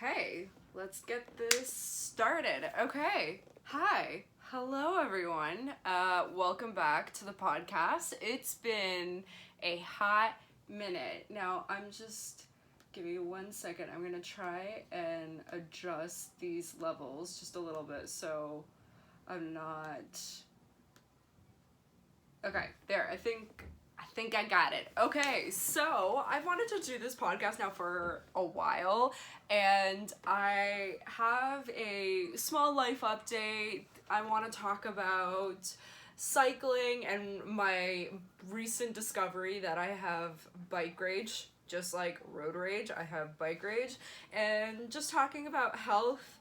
Okay, let's get this started. Okay, hi. Hello, everyone. Welcome back to the podcast. It's been a hot minute. Now, give me 1 second. I'm going to try and adjust these levels just a little bit so I'm not... Okay, there. I think I got it. Okay, so I've wanted to do this podcast now for a while, and I have a small life update. I want to talk about cycling and my recent discovery that I have bike rage. Just like road rage, I have bike rage, and just talking about health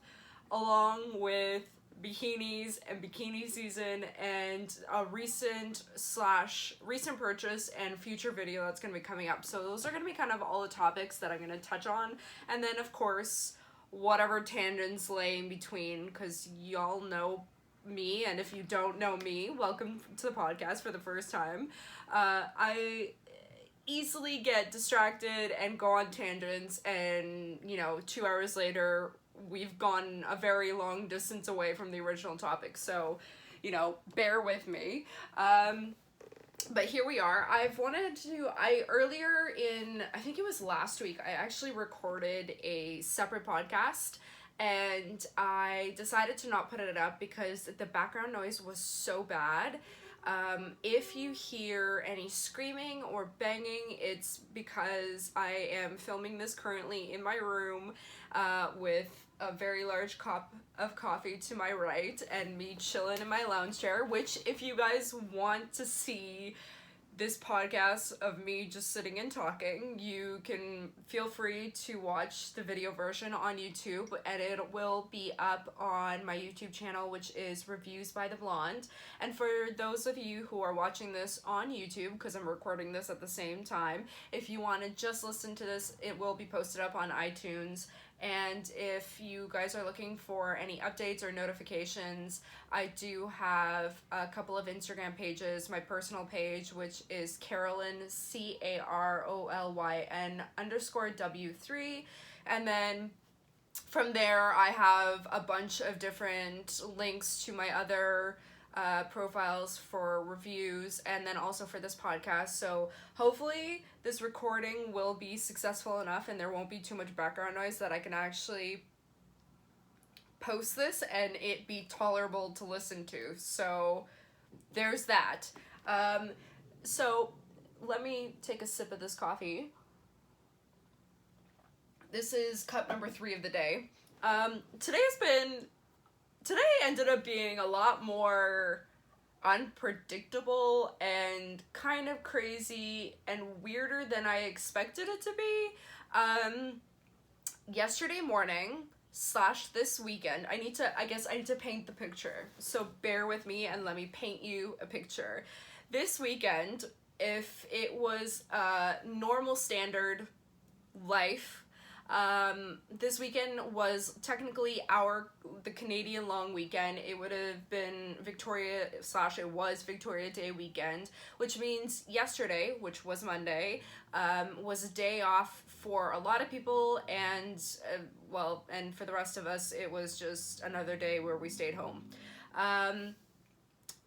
along with bikinis and bikini season and a recent purchase and future video that's going to be coming up. So those are going to be kind of all the topics that I'm going to touch on, and then of course whatever tangents lay in between, because y'all know me, and if you don't know me, welcome to the podcast for the first time. I easily get distracted and go on tangents, and 2 hours later we've gone a very long distance away from the original topic, so bear with me. But here we are. Earlier in, I think it was last week, I actually recorded a separate podcast, and I decided to not put it up because the background noise was so bad. If you hear any screaming or banging, it's because I am filming this currently in my room with a very large cup of coffee to my right and me chilling in my lounge chair, which if you guys want to see this podcast of me just sitting and talking, you can feel free to watch the video version on YouTube, and it will be up on my YouTube channel, which is Reviews by the Blonde. And for those of you who are watching this on YouTube, because I'm recording this at the same time, if you want to just listen to this, it will be posted up on iTunes. And if you guys are looking for any updates or notifications, I do have a couple of Instagram pages. My personal page, which is Carolyn, CAROLYN_W3. And then from there, I have a bunch of different links to my other profiles for reviews, and then also for this podcast. So hopefully this recording will be successful enough and there won't be too much background noise that I can actually post this and it be tolerable to listen to. So there's that. So let me take a sip of this coffee. This is cup number 3 of the day. Today ended up being a lot more unpredictable and kind of crazy and weirder than I expected it to be. Yesterday morning / this weekend, I need to paint the picture. So bear with me and let me paint you a picture. This weekend, if it was normal standard life, this weekend was technically the Canadian long weekend. It would have been it was Victoria Day weekend, which means yesterday, which was Monday, was a day off for a lot of people, and and for the rest of us, it was just another day where we stayed home.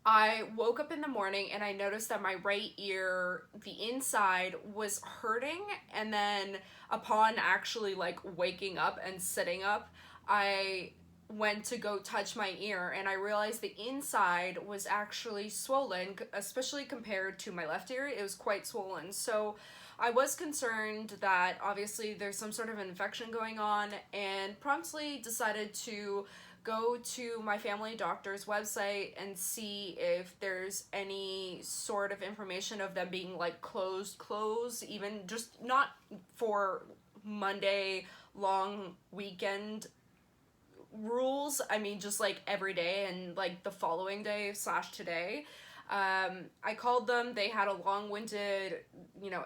I woke up in the morning and I noticed that my right ear, the inside, was hurting, and then upon actually waking up and sitting up, I went to go touch my ear and I realized the inside was actually swollen, especially compared to my left ear. It was quite swollen. So I was concerned that obviously there's some sort of infection going on, and promptly decided to go to my family doctor's website and see if there's any sort of information of them being closed, even just not for Monday long weekend rules. I mean, just every day and the following day / today. I called them. They had a long-winded,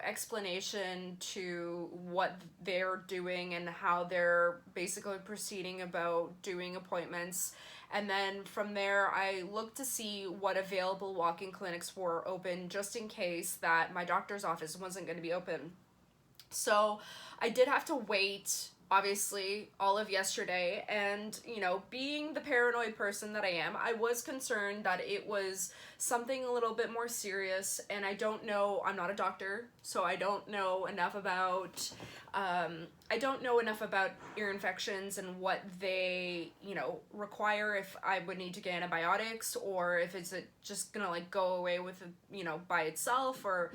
explanation to what they're doing and how they're basically proceeding about doing appointments. And then from there, I looked to see what available walk-in clinics were open, just in case that my doctor's office wasn't going to be open. So I did have to wait, obviously, all of yesterday, and, you know, being the paranoid person that I am, I was concerned that it was something a little bit more serious, and I don't know, I'm not a doctor, so I don't know enough about, ear infections and what they, you know, require, if I would need to get antibiotics, or if it's just gonna, like, go away with, you know, by itself, or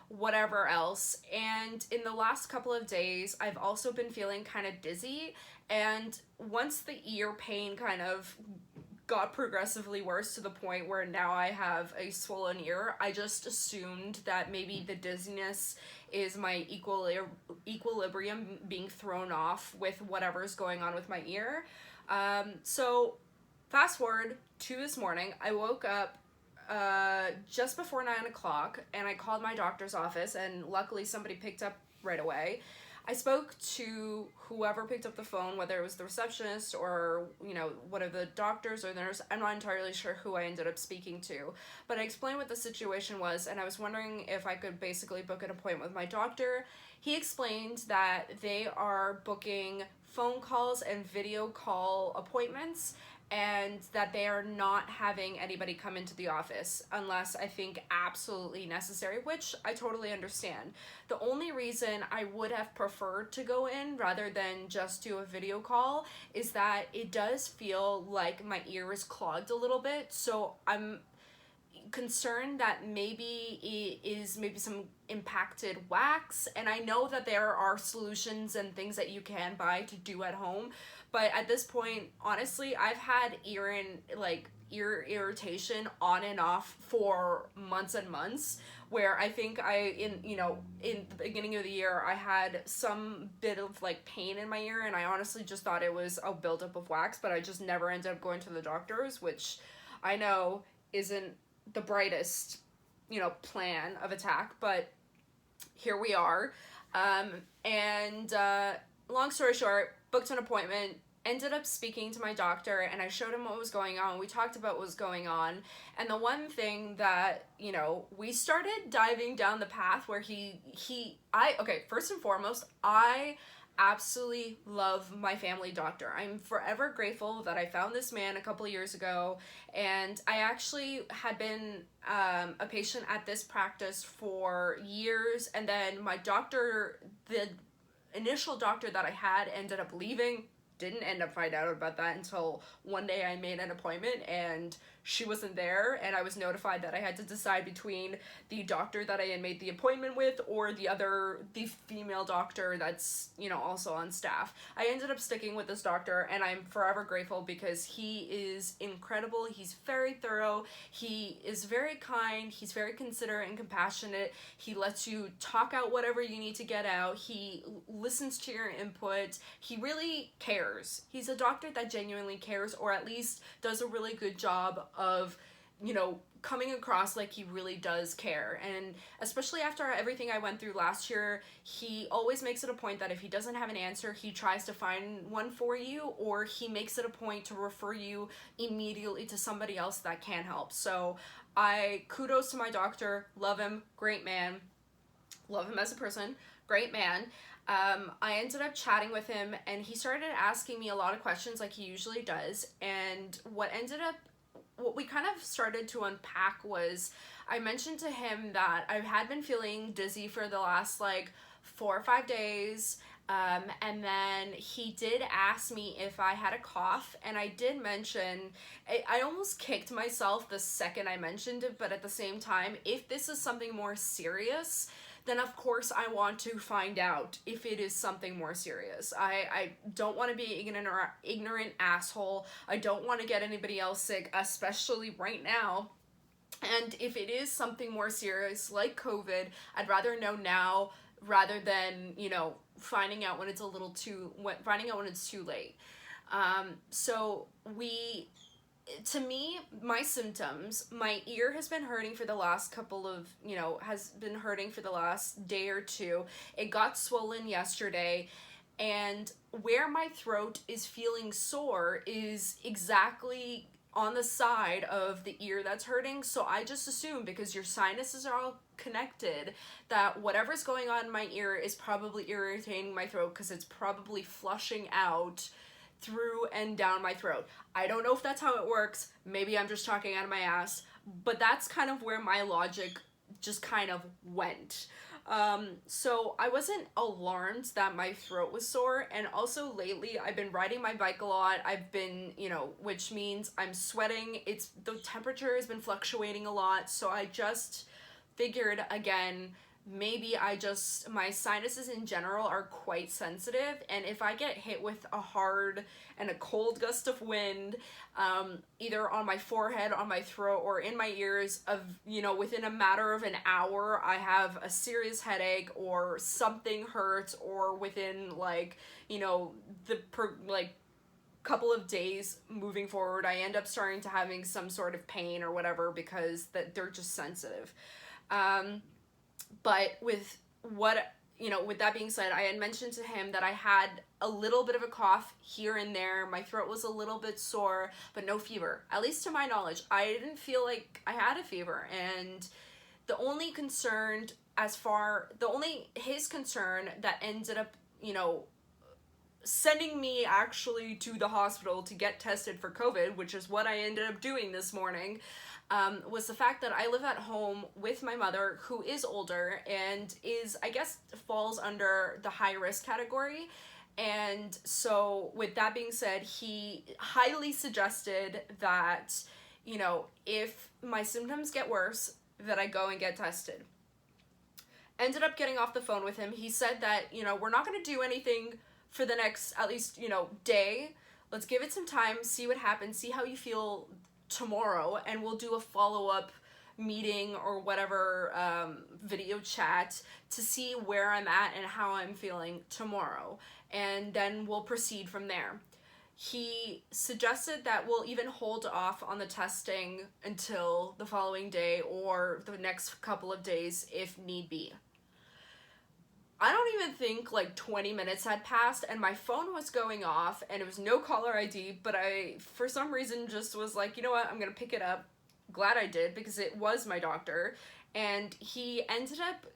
whatever else. And in the last couple of days, I've also been feeling kind of dizzy, and once the ear pain kind of got progressively worse to the point where now I have a swollen ear, I just assumed that maybe the dizziness is my equilibrium being thrown off with whatever's going on with my ear. So fast forward to this morning, I woke up just before 9 o'clock, and I called my doctor's office, and luckily somebody picked up right away. I spoke to whoever picked up the phone, whether it was the receptionist or, you know, one of the doctors or the nurse. I'm not entirely sure who I ended up speaking to, but I explained what the situation was, and I was wondering if I could basically book an appointment with my doctor. He explained that they are booking phone calls and video call appointments, and that they are not having anybody come into the office unless I think absolutely necessary, which I totally understand. The only reason I would have preferred to go in rather than just do a video call is that it does feel like my ear is clogged a little bit, so I'm concerned that maybe it is maybe some impacted wax, and I know that there are solutions and things that you can buy to do at home, but at this point, honestly, I've had ear irritation on and off for months and months, where I think in the beginning of the year, I had some bit of like pain in my ear, and I honestly just thought it was a buildup of wax, but I just never ended up going to the doctors, which I know isn't the brightest, you know, plan of attack, but here we are. Long story short, booked an appointment, ended up speaking to my doctor, and I showed him what was going on. We talked about what was going on, and the one thing that, you know, we started diving down the path where first and foremost, I absolutely love my family doctor. I'm forever grateful that I found this man a couple of years ago, and I actually had been a patient at this practice for years, and then my doctor, the initial doctor that I had, ended up leaving. Didn't end up finding out about that until one day I made an appointment and she wasn't there, and I was notified that I had to decide between the doctor that I had made the appointment with or the female doctor that's, you know, also on staff. I ended up sticking with this doctor, and I'm forever grateful because he is incredible. He's very thorough. He is very kind. He's very considerate and compassionate. He lets you talk out whatever you need to get out. He listens to your input. He really cares. He's a doctor that genuinely cares, or at least does a really good job of, you know, coming across like he really does care. And especially after everything I went through last year, he always makes it a point that if he doesn't have an answer, he tries to find one for you, or he makes it a point to refer you immediately to somebody else that can help. So kudos to my doctor. Love him. Great man. Love him as a person. Great man. I ended up chatting with him, and he started asking me a lot of questions like he usually does. And what we kind of started to unpack was, I mentioned to him that I had been feeling dizzy for the last like 4 or 5 days, and then he did ask me if I had a cough, and I did mention, I almost kicked myself the second I mentioned it, but at the same time, if this is something more serious, then of course I want to find out if it is something more serious. I don't want to be an ignorant asshole. I don't want to get anybody else sick, especially right now. And if it is something more serious like COVID, I'd rather know now rather than, you know, finding out when it's too late. To me, my symptoms, my ear has been hurting for the last day or two. It got swollen yesterday, and where my throat is feeling sore is exactly on the side of the ear that's hurting, so I just assume, because your sinuses are all connected, that whatever's going on in my ear is probably irritating my throat, because it's probably flushing out through and down my throat. I don't know if that's how it works. Maybe I'm just talking out of my ass, but that's kind of where my logic just kind of went. So I wasn't alarmed that my throat was sore, and also lately I've been riding my bike a lot. I've been, which means I'm sweating. The temperature has been fluctuating a lot, so I just figured, again, maybe my sinuses in general are quite sensitive, and if I get hit with a hard and a cold gust of wind, either on my forehead, on my throat, or in my ears, within a matter of an hour, I have a serious headache, or something hurts, or within couple of days moving forward, I end up starting to having some sort of pain or whatever, because they're just sensitive. But with that being said, I had mentioned to him that I had a little bit of a cough here and there. My throat was a little bit sore, but no fever. At least to my knowledge, I didn't feel like I had a fever. And his concern that ended up, sending me actually to the hospital to get tested for COVID, which is what I ended up doing this morning, was the fact that I live at home with my mother, who is older and falls under the high risk category. And so with that being said, he highly suggested that, if my symptoms get worse, that I go and get tested. Ended up getting off the phone with him. He said that, we're not going to do anything for the next, at least, day. Let's give it some time, see what happens, see how you feel tomorrow, and we'll do a follow-up meeting or whatever, video chat to see where I'm at and how I'm feeling tomorrow, and then we'll proceed from there. He suggested that we'll even hold off on the testing until the following day or the next couple of days if need be. I don't even think 20 minutes had passed, and my phone was going off, and it was no caller ID, but I, for some reason, just was like, you know what, I'm gonna pick it up. Glad I did, because it was my doctor, and he ended up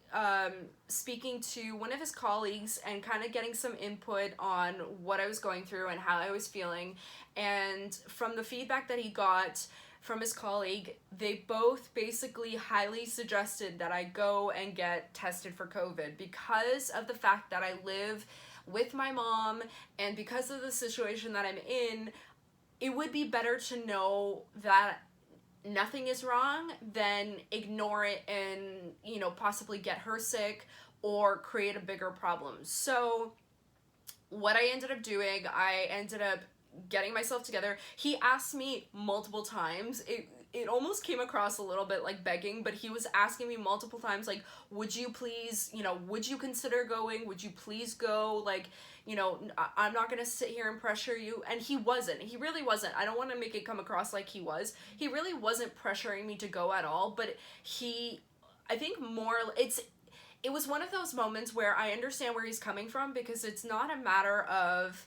speaking to one of his colleagues and kind of getting some input on what I was going through and how I was feeling, and from the feedback that he got from his colleague, they both basically highly suggested that I go and get tested for COVID because of the fact that I live with my mom, and because of the situation that I'm in, it would be better to know that nothing is wrong than ignore it and, possibly get her sick or create a bigger problem. So what I ended up doing, I ended up getting myself together. He asked me multiple times. It almost came across a little bit like begging, but he was asking me multiple times, would you please, would you consider going? Would you please go? I'm not gonna sit here and pressure you. And he wasn't. He really wasn't. I don't want to make it come across like he was. He really wasn't pressuring me to go at all, but I think it was one of those moments where I understand where he's coming from, because it's not a matter of,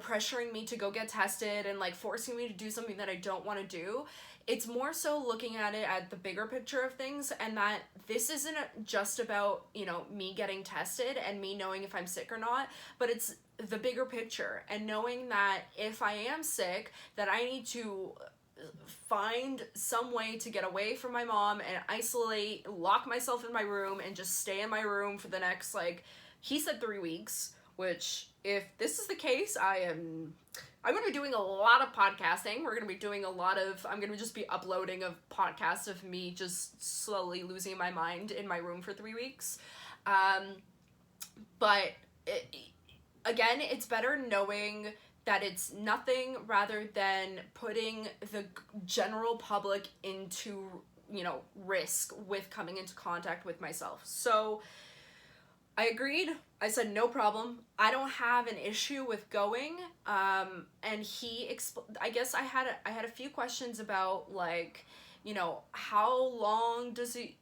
pressuring me to go get tested and forcing me to do something that I don't want to do. It's more so looking at it at the bigger picture of things, and that this isn't just about, me getting tested and me knowing if I'm sick or not, but it's the bigger picture, and knowing that if I am sick, that I need to find some way to get away from my mom and isolate, lock myself in my room, and just stay in my room for the next, he said 3 weeks, which, if this is the case, I'm going to be doing a lot of podcasting. I'm going to just be uploading a podcast of me just slowly losing my mind in my room for 3 weeks. But again, it's better knowing that it's nothing rather than putting the general public into, risk with coming into contact with myself. So I agreed. I said, no problem. I don't have an issue with going. And I guess I had a few questions about, how long does it,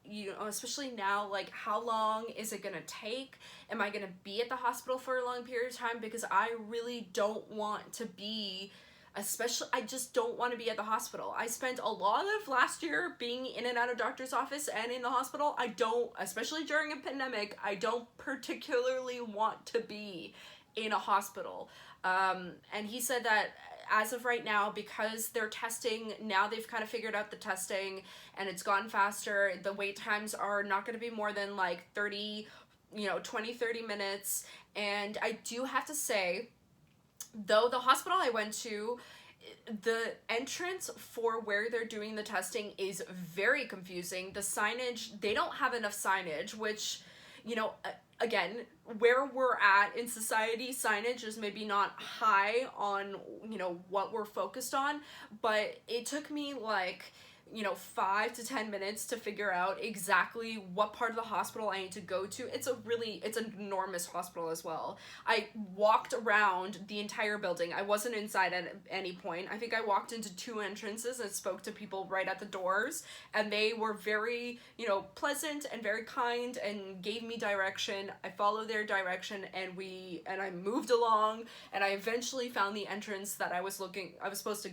especially now, how long is it gonna take? Am I gonna be at the hospital for a long period of time? Because I really don't want to be especially, I just don't want to be at the hospital. I spent a lot of last year being in and out of doctor's office and in the hospital. I don't, especially during a pandemic, I don't particularly want to be in a hospital. And he said that as of right now, because they're testing, now they've kind of figured out the testing and it's gone faster. The wait times are not going to be more than like 30, 20, 30 minutes. And I do have to say, though the hospital I went to, the entrance for where they're doing the testing is very confusing. The signage, they don't have enough signage, which, again, where we're at in society, signage is maybe not high on, what we're focused on, but it took me like, 5 to 10 minutes to figure out exactly what part of the hospital I need to go to. It's an enormous hospital as well. I walked around the entire building. I wasn't inside at any point. I think I walked into 2 entrances and spoke to people right at the doors, and they were very, pleasant and very kind and gave me direction. I followed their direction and I moved along, and I eventually found the entrance that I was supposed to,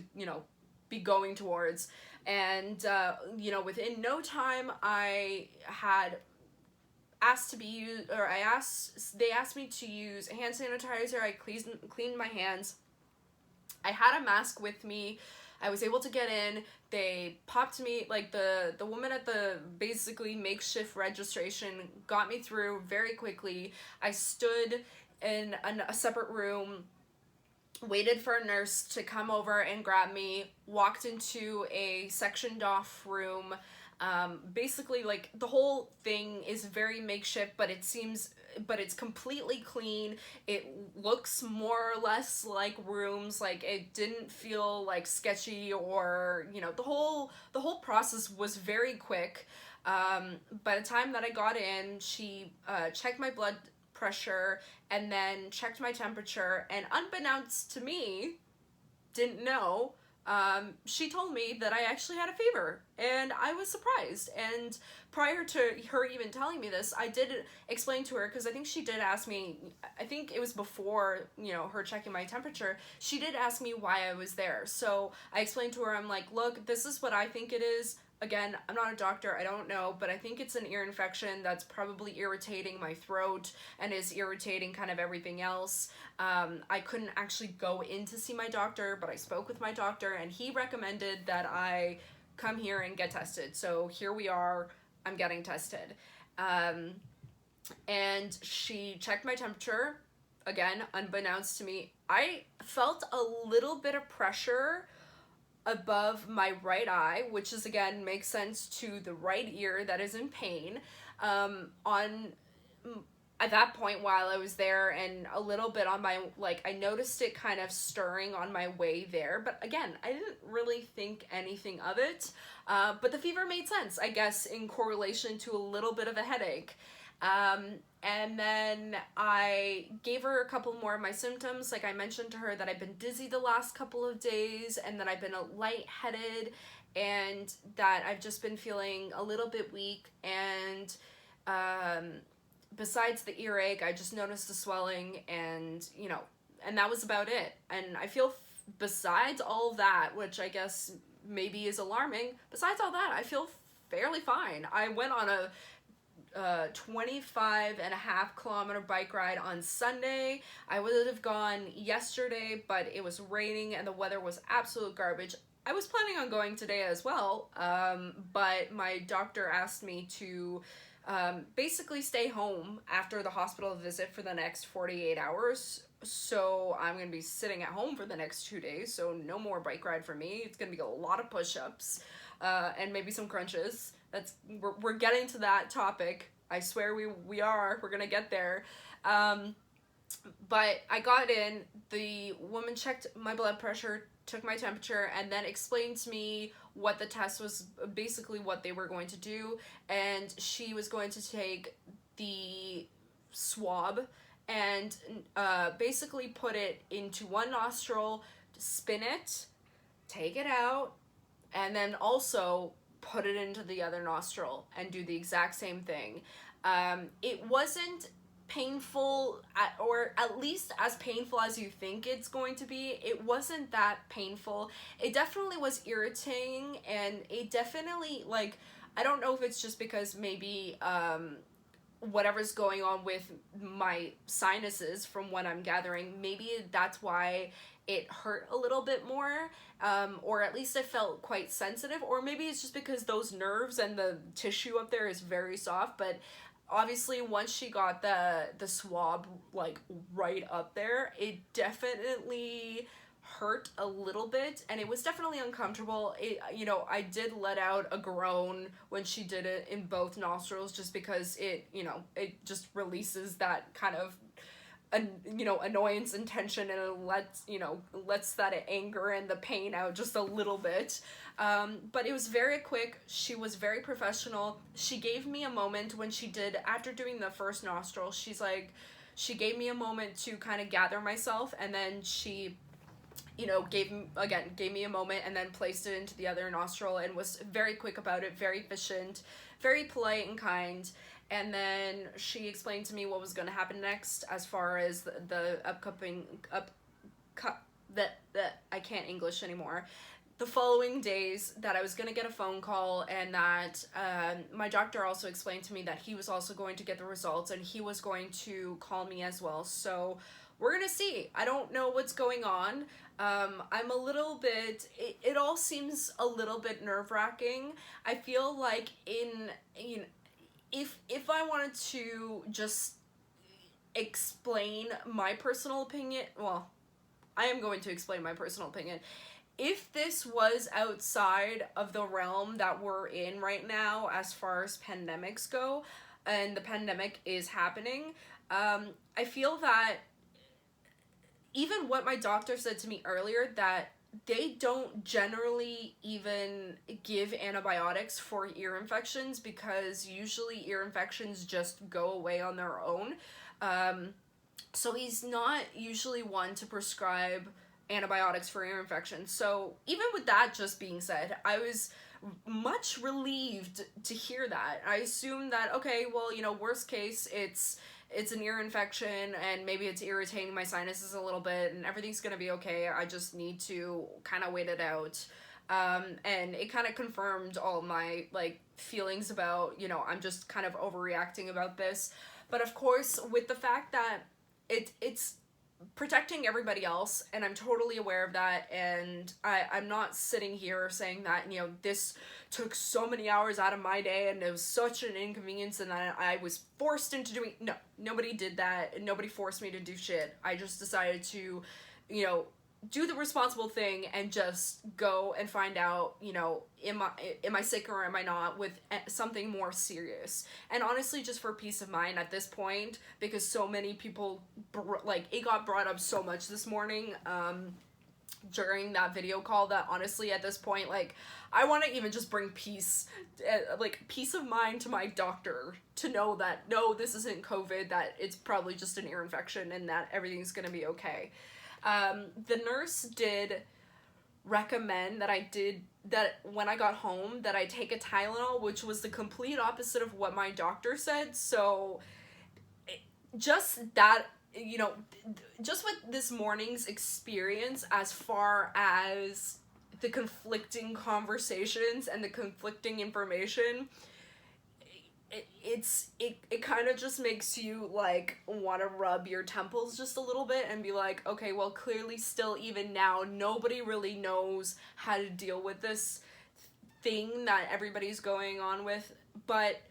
be going towards. And, within no time, I had asked to be used, or they asked me to use hand sanitizer. I cleaned my hands. I had a mask with me. I was able to get in. They popped me, like the woman at the basically makeshift registration got me through very quickly. I stood in a separate room, waited for a nurse to come over and grab me, walked into a sectioned off room. Basically, like, the whole thing is very makeshift, but it's completely clean. It looks more or less like rooms. Like, it didn't feel like sketchy, or, the whole process was very quick. By the time that I got in, she checked my blood pressure and then checked my temperature, and unbeknownst to me, didn't know, she told me that I actually had a fever, and I was surprised. And prior to her even telling me this, I did explain to her, because I think she did ask me, I think it was before, her checking my temperature, she did ask me why I was there. So I explained to her, I'm like, look, this is what I think it is. Again, I'm not a doctor, I don't know, but I think it's an ear infection that's probably irritating my throat and is irritating kind of everything else. I couldn't actually go in to see my doctor, but I spoke with my doctor and he recommended that I come here and get tested. So here we are, I'm getting tested. And she checked my temperature, again, unbeknownst to me. I felt a little bit of pressure above my right eye, which is, again, makes sense to the right ear that is in pain. At that point while I was there, and a little bit on my, I noticed it kind of stirring on my way there, but again, I didn't really think anything of it, but the fever made sense, I guess, in correlation to a little bit of a headache. And then I gave her a couple more of my symptoms. Like, I mentioned to her that I've been dizzy the last couple of days, and that I've been lightheaded, and that I've just been feeling a little bit weak. And besides the earache, I just noticed the swelling, and and that was about it. And I feel besides all that, which I guess maybe is alarming, besides all that, I feel fairly fine. I went on a 25.5-kilometer bike ride on Sunday. I would have gone yesterday, but it was raining and the weather was absolute garbage. I was planning on going today as well, but my doctor asked me to basically stay home after the hospital visit for the next 48 hours. So I'm going to be sitting at home for the next 2 days, so no more bike ride for me. It's going to be a lot of push-ups and maybe some crunches. We're getting to that topic. I swear we are. We're gonna get there. But I got in. The woman checked my blood pressure, took my temperature, and then explained to me what the test was, basically what they were going to do. And she was going to take the swab and basically put it into one nostril, spin it, take it out, and then also put it into the other nostril and do the exact same thing. It wasn't painful, or at least as painful as you think it's going to be. It wasn't that painful. It definitely was irritating, and it definitely, like, I don't know if it's just because maybe whatever's going on with my sinuses from what I'm gathering, maybe that's why it hurt a little bit more, or at least I felt quite sensitive, or maybe it's just because those nerves and the tissue up there is very soft. But obviously once she got the swab like right up there, it definitely hurt a little bit, and it was definitely uncomfortable. It, you know, I did let out a groan when she did it in both nostrils, just because it, you know, it just releases that kind of you know, annoyance and tension, and it lets that anger and the pain out just a little bit. But it was very quick. She was very professional. She gave me a moment when she did, after doing the first nostril, she gave me a moment to kind of gather myself, and then she, you know, gave me a moment, and then placed it into the other nostril, and was very quick about it, very efficient, very polite and kind. And then she explained to me what was going to happen next, as far as the I can't English anymore. The following days, that I was going to get a phone call, and that my doctor also explained to me that he was also going to get the results, and he was going to call me as well. So we're going to see. I don't know what's going on. I'm a little bit, it all seems a little bit nerve-wracking. I feel like if I wanted to just explain my personal opinion, well, I am going to explain my personal opinion. If this was outside of the realm that we're in right now, as far as pandemics go, and the pandemic is happening, I feel that even what my doctor said to me earlier, that they don't generally even give antibiotics for ear infections, because usually ear infections just go away on their own. So he's not usually one to prescribe antibiotics for ear infections. So even with that just being said, I was much relieved to hear that. I assumed that, okay, well, you know, worst case, it's an ear infection, and maybe it's irritating my sinuses a little bit, and everything's gonna be okay. I just need to kind of wait it out. And it kind of confirmed all my, like, feelings about, you know, I'm just kind of overreacting about this. But of course, with the fact that it's protecting everybody else, and I'm totally aware of that, and I'm not sitting here saying that, you know, this took so many hours out of my day, and it was such an inconvenience, and that I was forced into doing, no, nobody did that, nobody forced me to do shit. I just decided to, you know, do the responsible thing, and just go and find out, you know, am I sick or am I not, with something more serious. And honestly, just for peace of mind at this point, because so many people, like, it got brought up so much this morning, during that video call, that honestly at this point, like, I want to even just bring peace of mind to my doctor, to know that, no, this isn't COVID, that it's probably just an ear infection, and that everything's gonna be okay. The nurse did recommend that when I got home, that I take a Tylenol, which was the complete opposite of what my doctor said. So just that, you know, just with this morning's experience, as far as the conflicting conversations and the conflicting information, it kind of just makes you, like, want to rub your temples just a little bit and be like, okay, well, clearly still, even now, nobody really knows how to deal with this thing that everybody's going on with. But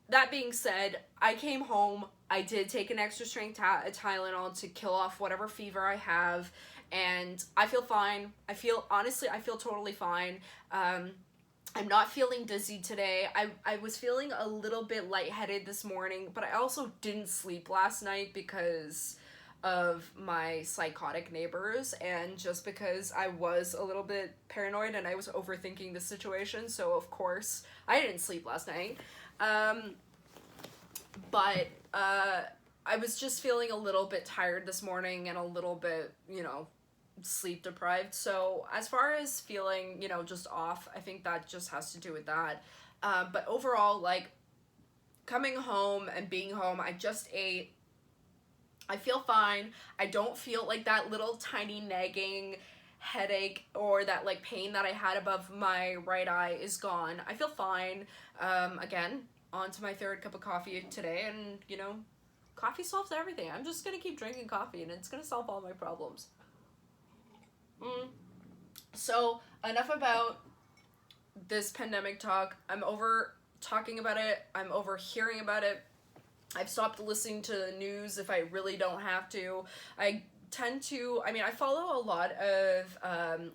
that being said, I came home, I did take an extra strength Tylenol to kill off whatever fever I have, and I feel fine. Honestly, I feel totally fine. I'm not feeling dizzy today. I was feeling a little bit lightheaded this morning, but I also didn't sleep last night because of my psychotic neighbors, and just because I was a little bit paranoid and I was overthinking the situation. So of course I didn't sleep last night. But I was just feeling a little bit tired this morning, and a little bit, you know, sleep deprived. So as far as feeling, you know, just off, I think that just has to do with that. But overall, like, coming home and being home, I just ate I feel fine. I don't feel like that little tiny nagging headache or that like pain that I had above my right eye is gone. I feel fine. Again, on to my third cup of coffee today, and you know, coffee solves everything. I'm just gonna keep drinking coffee and it's gonna solve all my problems. So enough about this pandemic talk. I'm over talking about it. I'm over hearing about it. I've stopped listening to the news if I really don't have to. I follow a lot of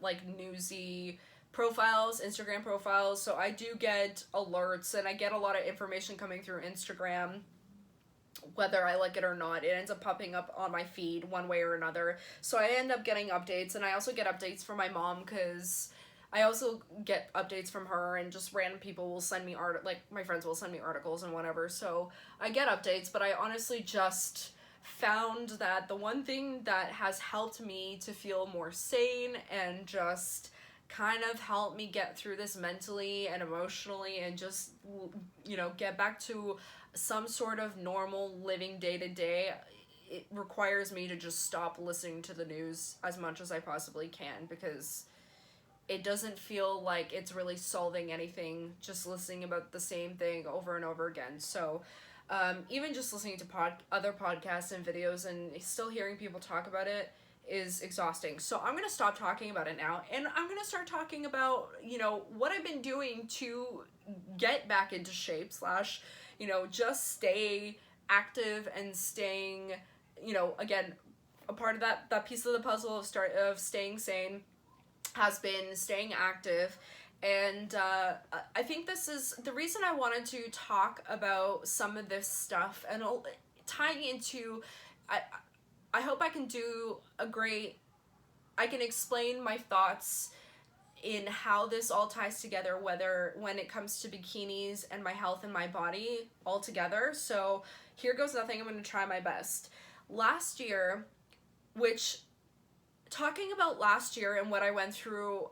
like newsy profiles, Instagram profiles, so I do get alerts and I get a lot of information coming through Instagram, whether I like it or not. It ends up popping up on my feed one way or another. So I end up getting updates, and I also get updates from my mom because I also get updates from her, and just random people will send me like my friends will send me articles and whatever. So I get updates, but I honestly just found that the one thing that has helped me to feel more sane and just kind of help me get through this mentally and emotionally and just, you know, get back to some sort of normal living day to day, it requires me to just stop listening to the news as much as I possibly can, because it doesn't feel like it's really solving anything just listening about the same thing over and over again. So even just listening to other podcasts and videos and still hearing people talk about it is exhausting. So I'm gonna stop talking about it now, and I'm gonna start talking about, you know, what I've been doing to get back into shape slash, you know, just stay active and staying, you know, again, a part of that piece of the puzzle of staying sane has been staying active. And I think this is the reason I wanted to talk about some of this stuff, and tying into, I hope I can I can explain my thoughts in how this all ties together, when it comes to bikinis and my health and my body all together. So here goes nothing. I'm going to try my best. Last year, talking about last year and what I went through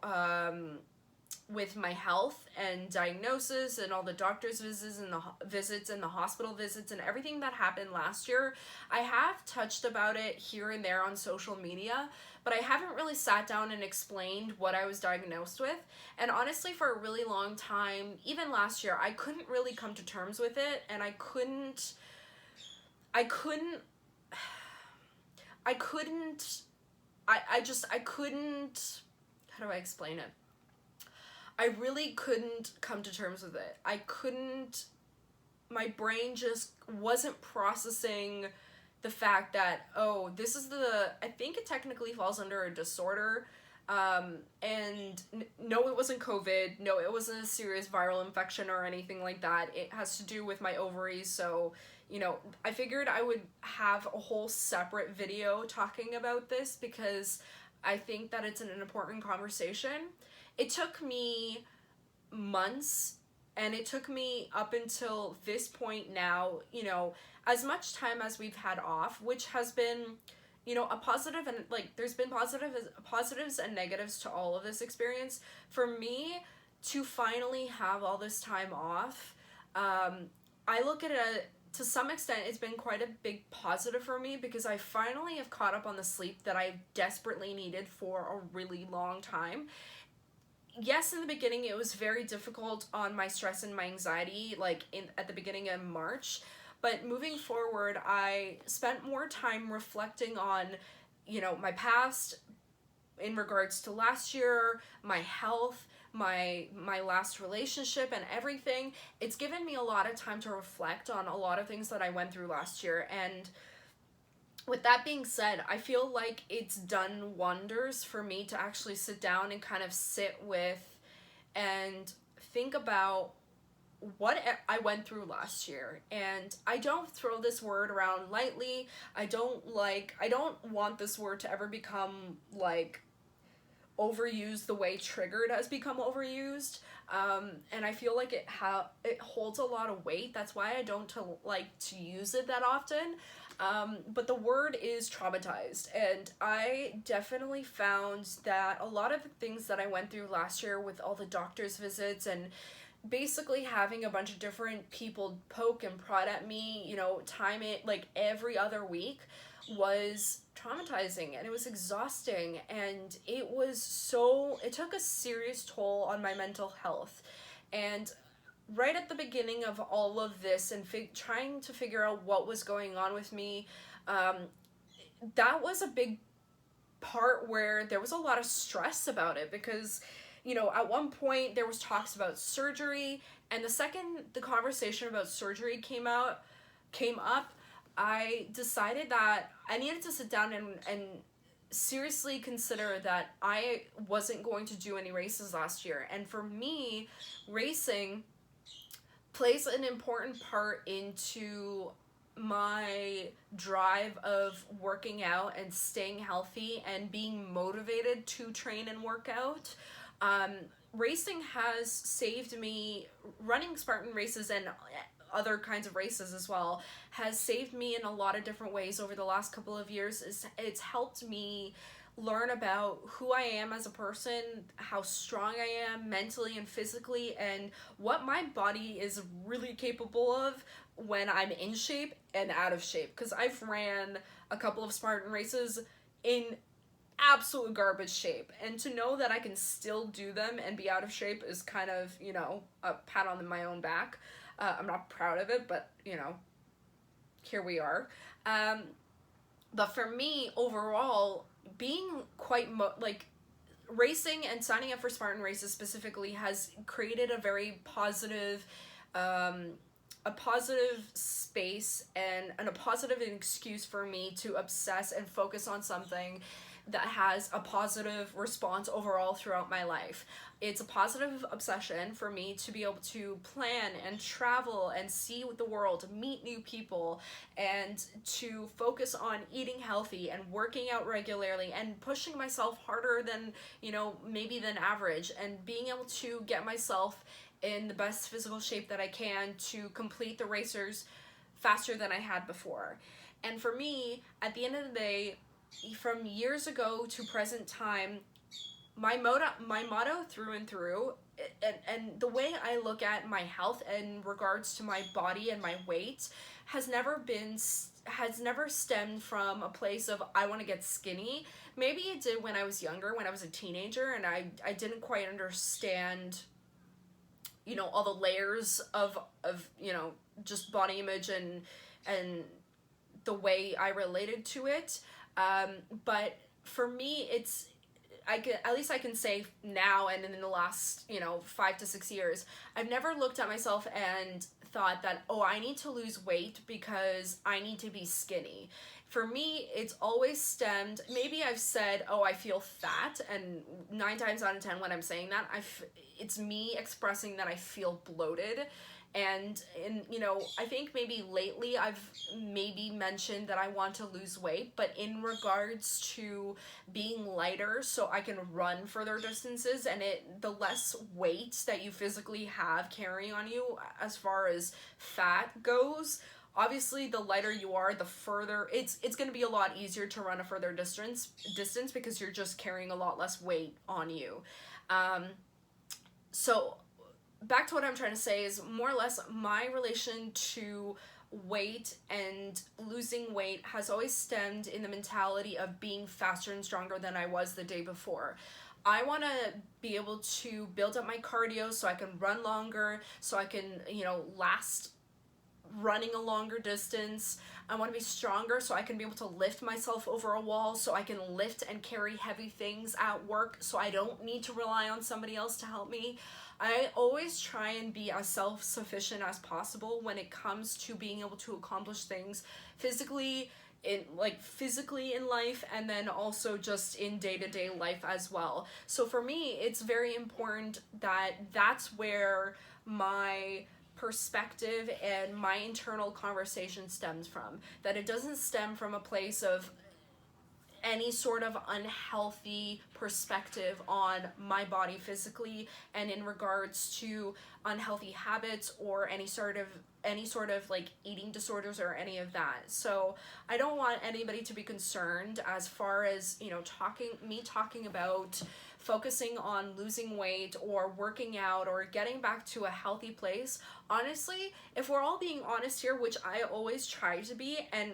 with my health and diagnosis and all the doctor's visits and the hospital visits and everything that happened last year, I have touched about it here and there on social media, but I haven't really sat down and explained what I was diagnosed with. And honestly, for a really long time, even last year, I couldn't really come to terms with it, and I couldn't, how do I explain it? I really couldn't come to terms with it. My brain just wasn't processing the fact that, oh, I think it technically falls under a disorder. And no, it wasn't COVID. No, it wasn't a serious viral infection or anything like that. It has to do with my ovaries. So, you know, I figured I would have a whole separate video talking about this because I think that it's an important conversation. It took me months, and it took me up until this point now, you know, as much time as we've had off, which has been, you know, a positive, and like there's been positives and negatives to all of this experience. For me to finally have all this time off, I look at it, to some extent, it's been quite a big positive for me, because I finally have caught up on the sleep that I desperately needed for a really long time. Yes, in the beginning it was very difficult on my stress and my anxiety, like at the beginning of March, but moving forward, I spent more time reflecting on, you know, my past in regards to last year, my health, my last relationship and everything. It's given me a lot of time to reflect on a lot of things that I went through last year. And with that being said, I feel like it's done wonders for me to actually sit down and kind of sit with and think about what I went through last year. And I don't throw this word around lightly. I don't want this word to ever become like overused the way triggered has become overused. And I feel like it holds a lot of weight. That's why I don't like to use it that often. But the word is traumatized, and I definitely found that a lot of the things that I went through last year with all the doctor's visits and basically having a bunch of different people poke and prod at me, you know, time it like every other week, was traumatizing, and it was exhausting, and it took a serious toll on my mental health. And right at the beginning of all of this, and trying to figure out what was going on with me, that was a big part where there was a lot of stress about it, because at one point there was talks about surgery, and the second the conversation about surgery came up, I decided that I needed to sit down and seriously consider that I wasn't going to do any races last year. And for me, racing plays an important part into my drive of working out and staying healthy and being motivated to train and work out. Racing has saved me, running Spartan races and other kinds of races as well, has saved me in a lot of different ways over the last couple of years. It's helped me learn about who I am as a person, how strong I am mentally and physically, and what my body is really capable of when I'm in shape and out of shape. Because I've ran a couple of Spartan races in absolute garbage shape, and to know that I can still do them and be out of shape is kind of, a pat on my own back. I'm not proud of it, but here we are. But for me, overall, being quite racing and signing up for Spartan races specifically has created a very positive space and a positive excuse for me to obsess and focus on something that has a positive response overall throughout my life. It's a positive obsession for me to be able to plan and travel and see the world, meet new people, and to focus on eating healthy and working out regularly and pushing myself harder than, maybe than average, and being able to get myself in the best physical shape that I can to complete the racers faster than I had before. And for me, at the end of the day, from years ago to present time, my motto through and through, and the way I look at my health in regards to my body and my weight has never stemmed from a place of I want to get skinny. Maybe it did when I was younger, when I was a teenager, and I didn't quite understand all the layers of just body image and the way I related to it. But for me, I can say now, and in the last 5 to 6 years, I've never looked at myself and thought that, oh, I need to lose weight because I need to be skinny. For me, it's always stemmed, maybe I've said, oh, I feel fat, and 9 times out of 10 when I'm saying that, it's me expressing that I feel bloated. And I think maybe lately I've maybe mentioned that I want to lose weight, but in regards to being lighter so I can run further distances, and the less weight that you physically have carrying on you as far as fat goes, obviously the lighter you are, the further it's going to be a lot easier to run a further distance because you're just carrying a lot less weight on you. So back to what I'm trying to say is more or less my relation to weight and losing weight has always stemmed in the mentality of being faster and stronger than I was the day before. I want to be able to build up my cardio so I can run longer, so I can, last running a longer distance. I want to be stronger so I can be able to lift myself over a wall, so I can lift and carry heavy things at work, so I don't need to rely on somebody else to help me. I always try and be as self-sufficient as possible when it comes to being able to accomplish things physically in life, and then also just in day-to-day life as well. So for me, it's very important that that's where my perspective and my internal conversation stems from, that it doesn't stem from a place of any sort of unhealthy perspective on my body physically and in regards to unhealthy habits or any sort of like eating disorders or any of that. So I don't want anybody to be concerned as far as talking about focusing on losing weight or working out or getting back to a healthy place. Honestly, if we're all being honest here, which I always try to be, and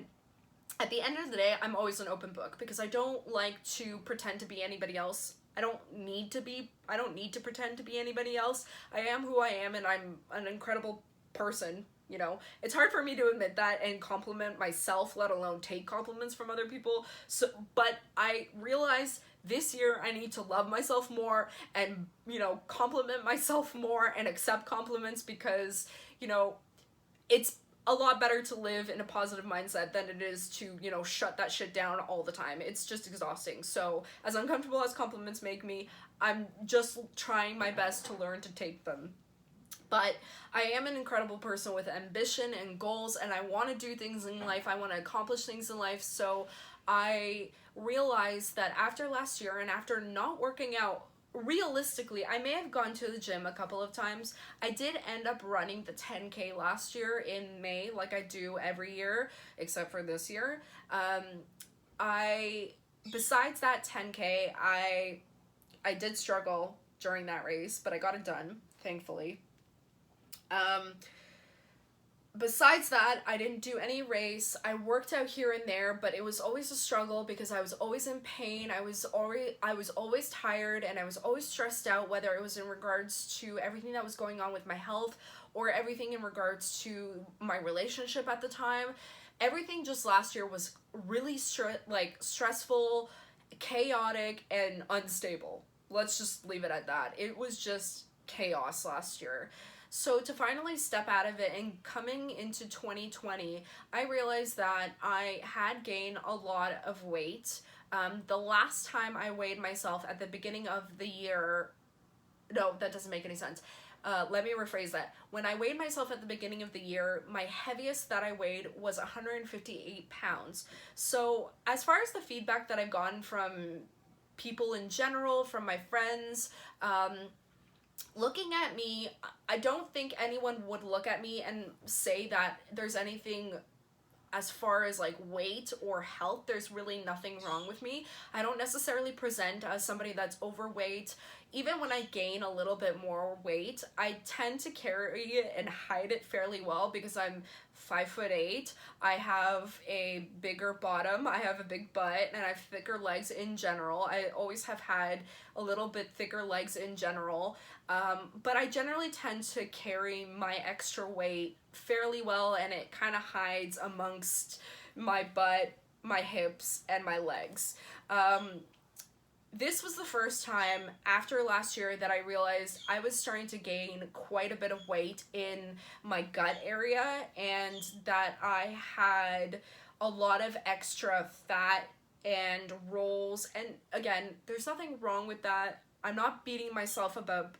at the end of the day, I'm always an open book because I don't like to pretend to be anybody else. I don't need to pretend to be anybody else. I am who I am, and I'm an incredible person, you know. It's hard for me to admit that and compliment myself, let alone take compliments from other people. So, but I realized this year I need to love myself more and, you know, compliment myself more and accept compliments because, you know, it's a lot better to live in a positive mindset than it is to, you know, shut that shit down all the time. It's just exhausting. So, as uncomfortable as compliments make me, I'm just trying my best to learn to take them. But I am an incredible person with ambition and goals, and I want to do things in life. I want to accomplish things in life. So I realized that after last year and after not working out, realistically, I may have gone to the gym a couple of times. I did end up running the 10K last year in May, like I do every year, except for this year. Besides that 10K, I did struggle during that race, but I got it done, thankfully. Besides that, I didn't do any race. I worked out here and there, but it was always a struggle because I was always in pain. I was always tired, and I was always stressed out, whether it was in regards to everything that was going on with my health or everything in regards to my relationship at the time. Everything just last year was really stressful, chaotic, and unstable. Let's just leave it at that. It was just chaos last year. So to finally step out of it and coming into 2020, I realized that I had gained a lot of weight. The last time I weighed myself at the beginning of the year, no, that doesn't make any sense. Let me rephrase that. When I weighed myself at the beginning of the year, my heaviest that I weighed was 158 pounds. So as far as the feedback that I've gotten from people in general, from my friends, looking at me, I don't think anyone would look at me and say that there's anything as far as like weight or health. There's really nothing wrong with me. I don't necessarily present as somebody that's overweight. Even when I gain a little bit more weight, I tend to carry it and hide it fairly well because I'm 5'8". I have a bigger bottom, I have a big butt, and I have thicker legs in general. I always have had a little bit thicker legs in general. But I generally tend to carry my extra weight fairly well, and it kind of hides amongst my butt, my hips, and my legs. This was the first time after last year that I realized I was starting to gain quite a bit of weight in my gut area, and that I had a lot of extra fat and rolls. And again, there's nothing wrong with that. I'm not beating myself up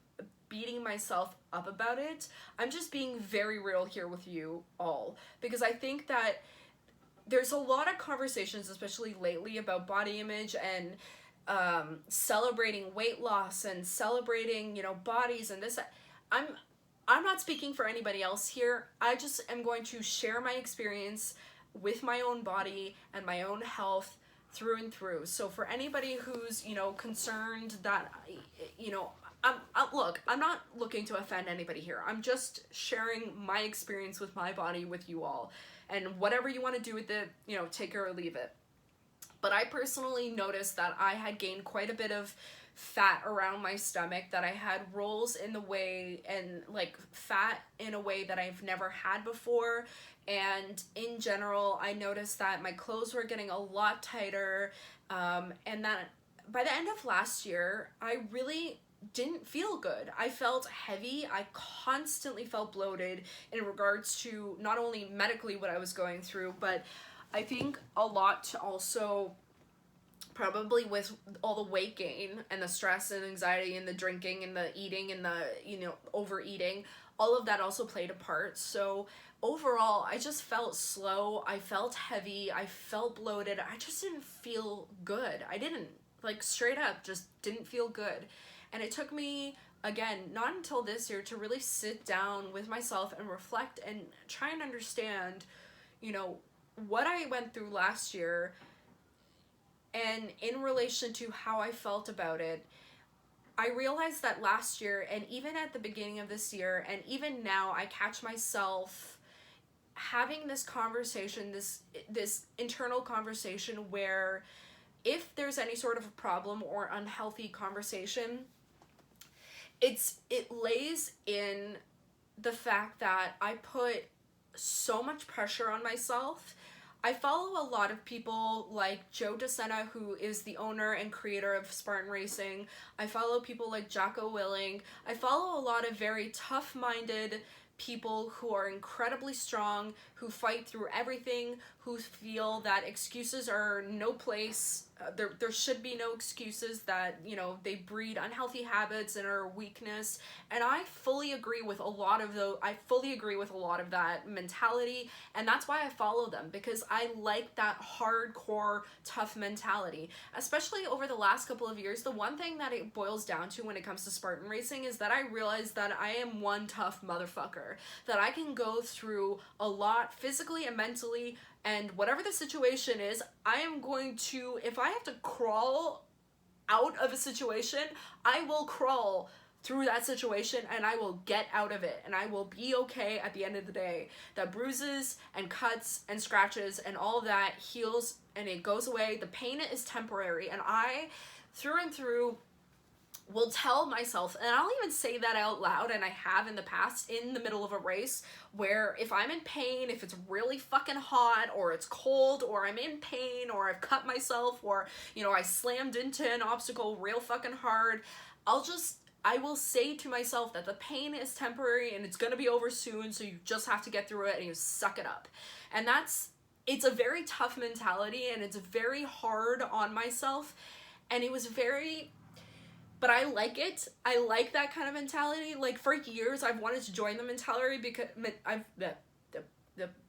about it. I'm just being very real here with you all, because I think that there's a lot of conversations, especially lately, about body image and celebrating weight loss and celebrating, you know, bodies and this. I'm not speaking for anybody else here. I just am going to share my experience with my own body and my own health through and through. So for anybody who's, you know, concerned that, you know, look, I'm not looking to offend anybody here. I'm just sharing my experience with my body with you all. And whatever you want to do with it, you know, take it or leave it. But I personally noticed that I had gained quite a bit of fat around my stomach, that I had rolls in the way and like fat in a way that I've never had before. And in general, I noticed that my clothes were getting a lot tighter, and that by the end of last year, I really didn't feel good. I felt heavy. I constantly felt bloated in regards to not only medically what I was going through, but I think a lot to also probably with all the weight gain and the stress and anxiety and the drinking and the eating and the, you know, overeating, all of that also played a part. So overall, I just felt slow. I felt heavy. I felt bloated. I just didn't feel good. I didn't, like, straight up just didn't feel good. And it took me, again, not until this year to really sit down with myself and reflect and try and understand, you know, what I went through last year, and in relation to how I felt about it. I realized that last year, and even at the beginning of this year, and even now, I catch myself having this conversation, this internal conversation where if there's any sort of a problem or unhealthy conversation, it lays in the fact that I put so much pressure on myself. I follow a lot of people like Joe DeSena, who is the owner and creator of Spartan Racing. I follow people like Jocko Willing. I follow a lot of very tough-minded people who are incredibly strong, who fight through everything, who feel that excuses are no place. There should be no excuses, that, you know, they breed unhealthy habits and are weakness. And I fully agree with a lot of that mentality, and that's why I follow them, because I like that hardcore tough mentality. Especially over the last couple of years, the one thing that it boils down to when it comes to Spartan Racing is that I realized that I am one tough motherfucker, that I can go through a lot physically and mentally, and whatever the situation is, I am going to, if I have to crawl out of a situation, I will crawl through that situation and I will get out of it, and I will be okay at the end of the day. That bruises and cuts and scratches and all of that heals and it goes away. The pain is temporary, and I, through and through, will tell myself, and I'll even say that out loud, and I have in the past, in the middle of a race, where if I'm in pain, if it's really fucking hot, or it's cold, or I'm in pain, or I've cut myself, or, you know, I slammed into an obstacle real fucking hard, I will say to myself that the pain is temporary and it's gonna be over soon, so you just have to get through it and you suck it up. And it's a very tough mentality, and it's very hard on myself, and it was very... But I like it. I like that kind of mentality. Like, for years, I've wanted to join the mentality because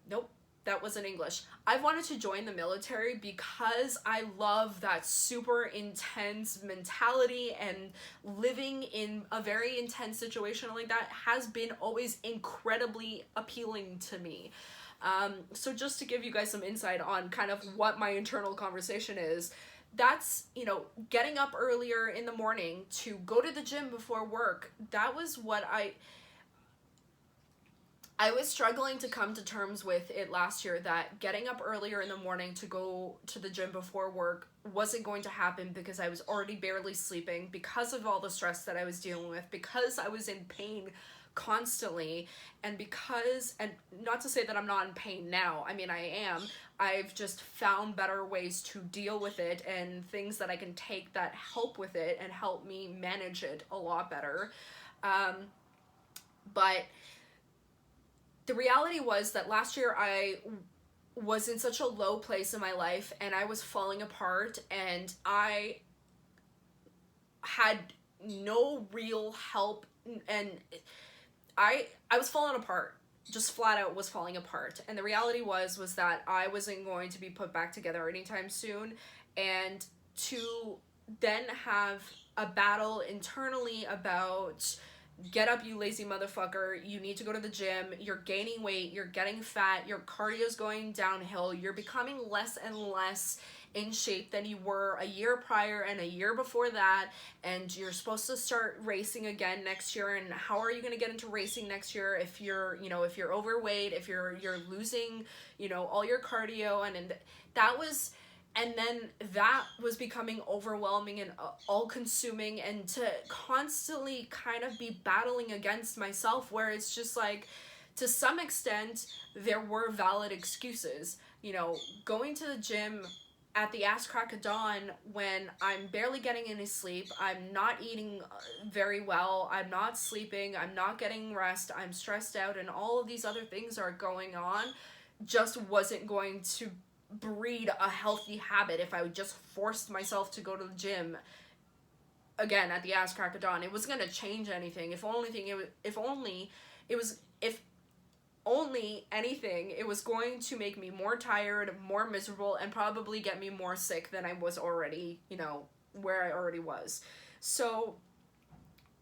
nope, that wasn't English. I've wanted to join the military because I love that super intense mentality, and living in a very intense situation like that has been always incredibly appealing to me. So just to give you guys some insight on kind of what my internal conversation is, that's, you know, getting up earlier in the morning to go to the gym before work. That was what I was struggling to come to terms with it last year, that getting up earlier in the morning to go to the gym before work wasn't going to happen, because I was already barely sleeping, because of all the stress that I was dealing with, because I was in pain constantly, and not to say that I'm not in pain now, I mean, I am. I've just found better ways to deal with it, and things that I can take that help with it and help me manage it a lot better. But the reality was that last year I was in such a low place in my life, and I was falling apart, and I had no real help, and I was falling apart, just flat out was falling apart. And the reality was that I wasn't going to be put back together anytime soon, and to then have a battle internally about, get up, you lazy motherfucker, you need to go to the gym, you're gaining weight, you're getting fat, your cardio's going downhill, you're becoming less and less in shape than you were a year prior and a year before that, and you're supposed to start racing again next year, and how are you going to get into racing next year if you're, you know, if you're overweight, if you're losing, you know, all your cardio, and that was... And then that was becoming overwhelming and all-consuming, and to constantly kind of be battling against myself, where it's just like, to some extent, there were valid excuses. You know, going to the gym at the ass crack of dawn when I'm barely getting any sleep, I'm not eating very well, I'm not sleeping, I'm not getting rest, I'm stressed out, and all of these other things are going on, just wasn't going to breed a healthy habit if I would just forced myself to go to the gym again at the ass crack of dawn. It wasn't gonna change anything. If only anything, it was going to make me more tired, more miserable, and probably get me more sick than I was already, you know, where I already was. So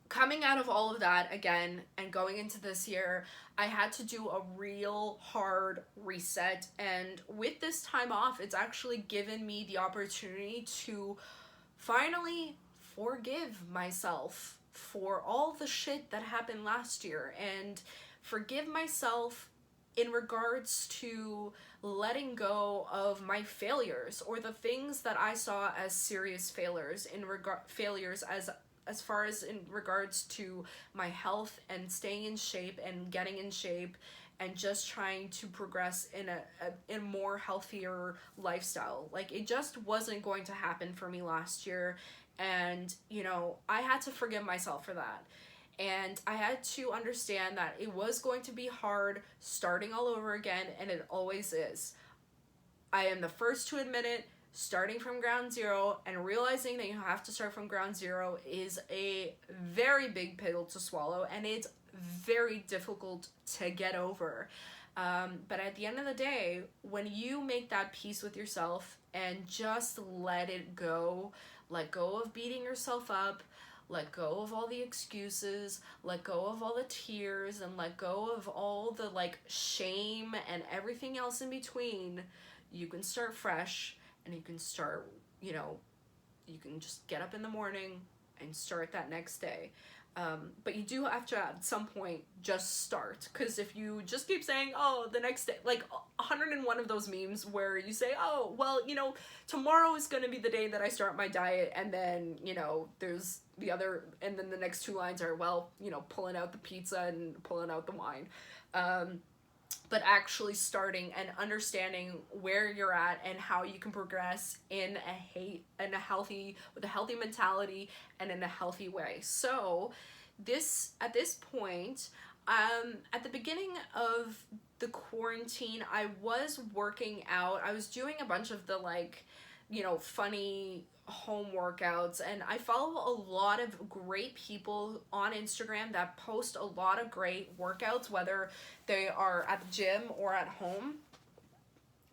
coming out of all of that again and going into this year, I had to do a real hard reset, and with this time off, it's actually given me the opportunity to finally forgive myself for all the shit that happened last year, and forgive myself in regards to letting go of my failures, or the things that I saw as serious failures as far as in regards to my health and staying in shape and getting in shape and just trying to progress in a more healthier lifestyle. Like, it just wasn't going to happen for me last year, and you know, I had to forgive myself for that. And I had to understand that it was going to be hard starting all over again, and it always is. I am the first to admit it. Starting from ground zero and realizing that you have to start from ground zero is a very big pill to swallow, and it's very difficult to get over. But at the end of the day, when you make that peace with yourself and just let it go, let go of beating yourself up, let go of all the excuses, let go of all the tears, and let go of all the like shame and everything else in between, you can start fresh. And you can start, you know, you can just get up in the morning and start that next day. But you do have to, at some point, just start. Because if you just keep saying, oh, the next day, like 101 of those memes where you say, oh, well, you know, tomorrow is going to be the day that I start my diet. And then, you know, there's the other, and then the next two lines are, well, you know, pulling out the pizza and pulling out the wine. But actually starting and understanding where you're at and how you can progress with a healthy mentality and in a healthy way. So at this point, at the beginning of the quarantine, I was working out. I was doing a bunch of the like, you know, funny home workouts, and I follow a lot of great people on Instagram that post a lot of great workouts, whether they are at the gym or at home.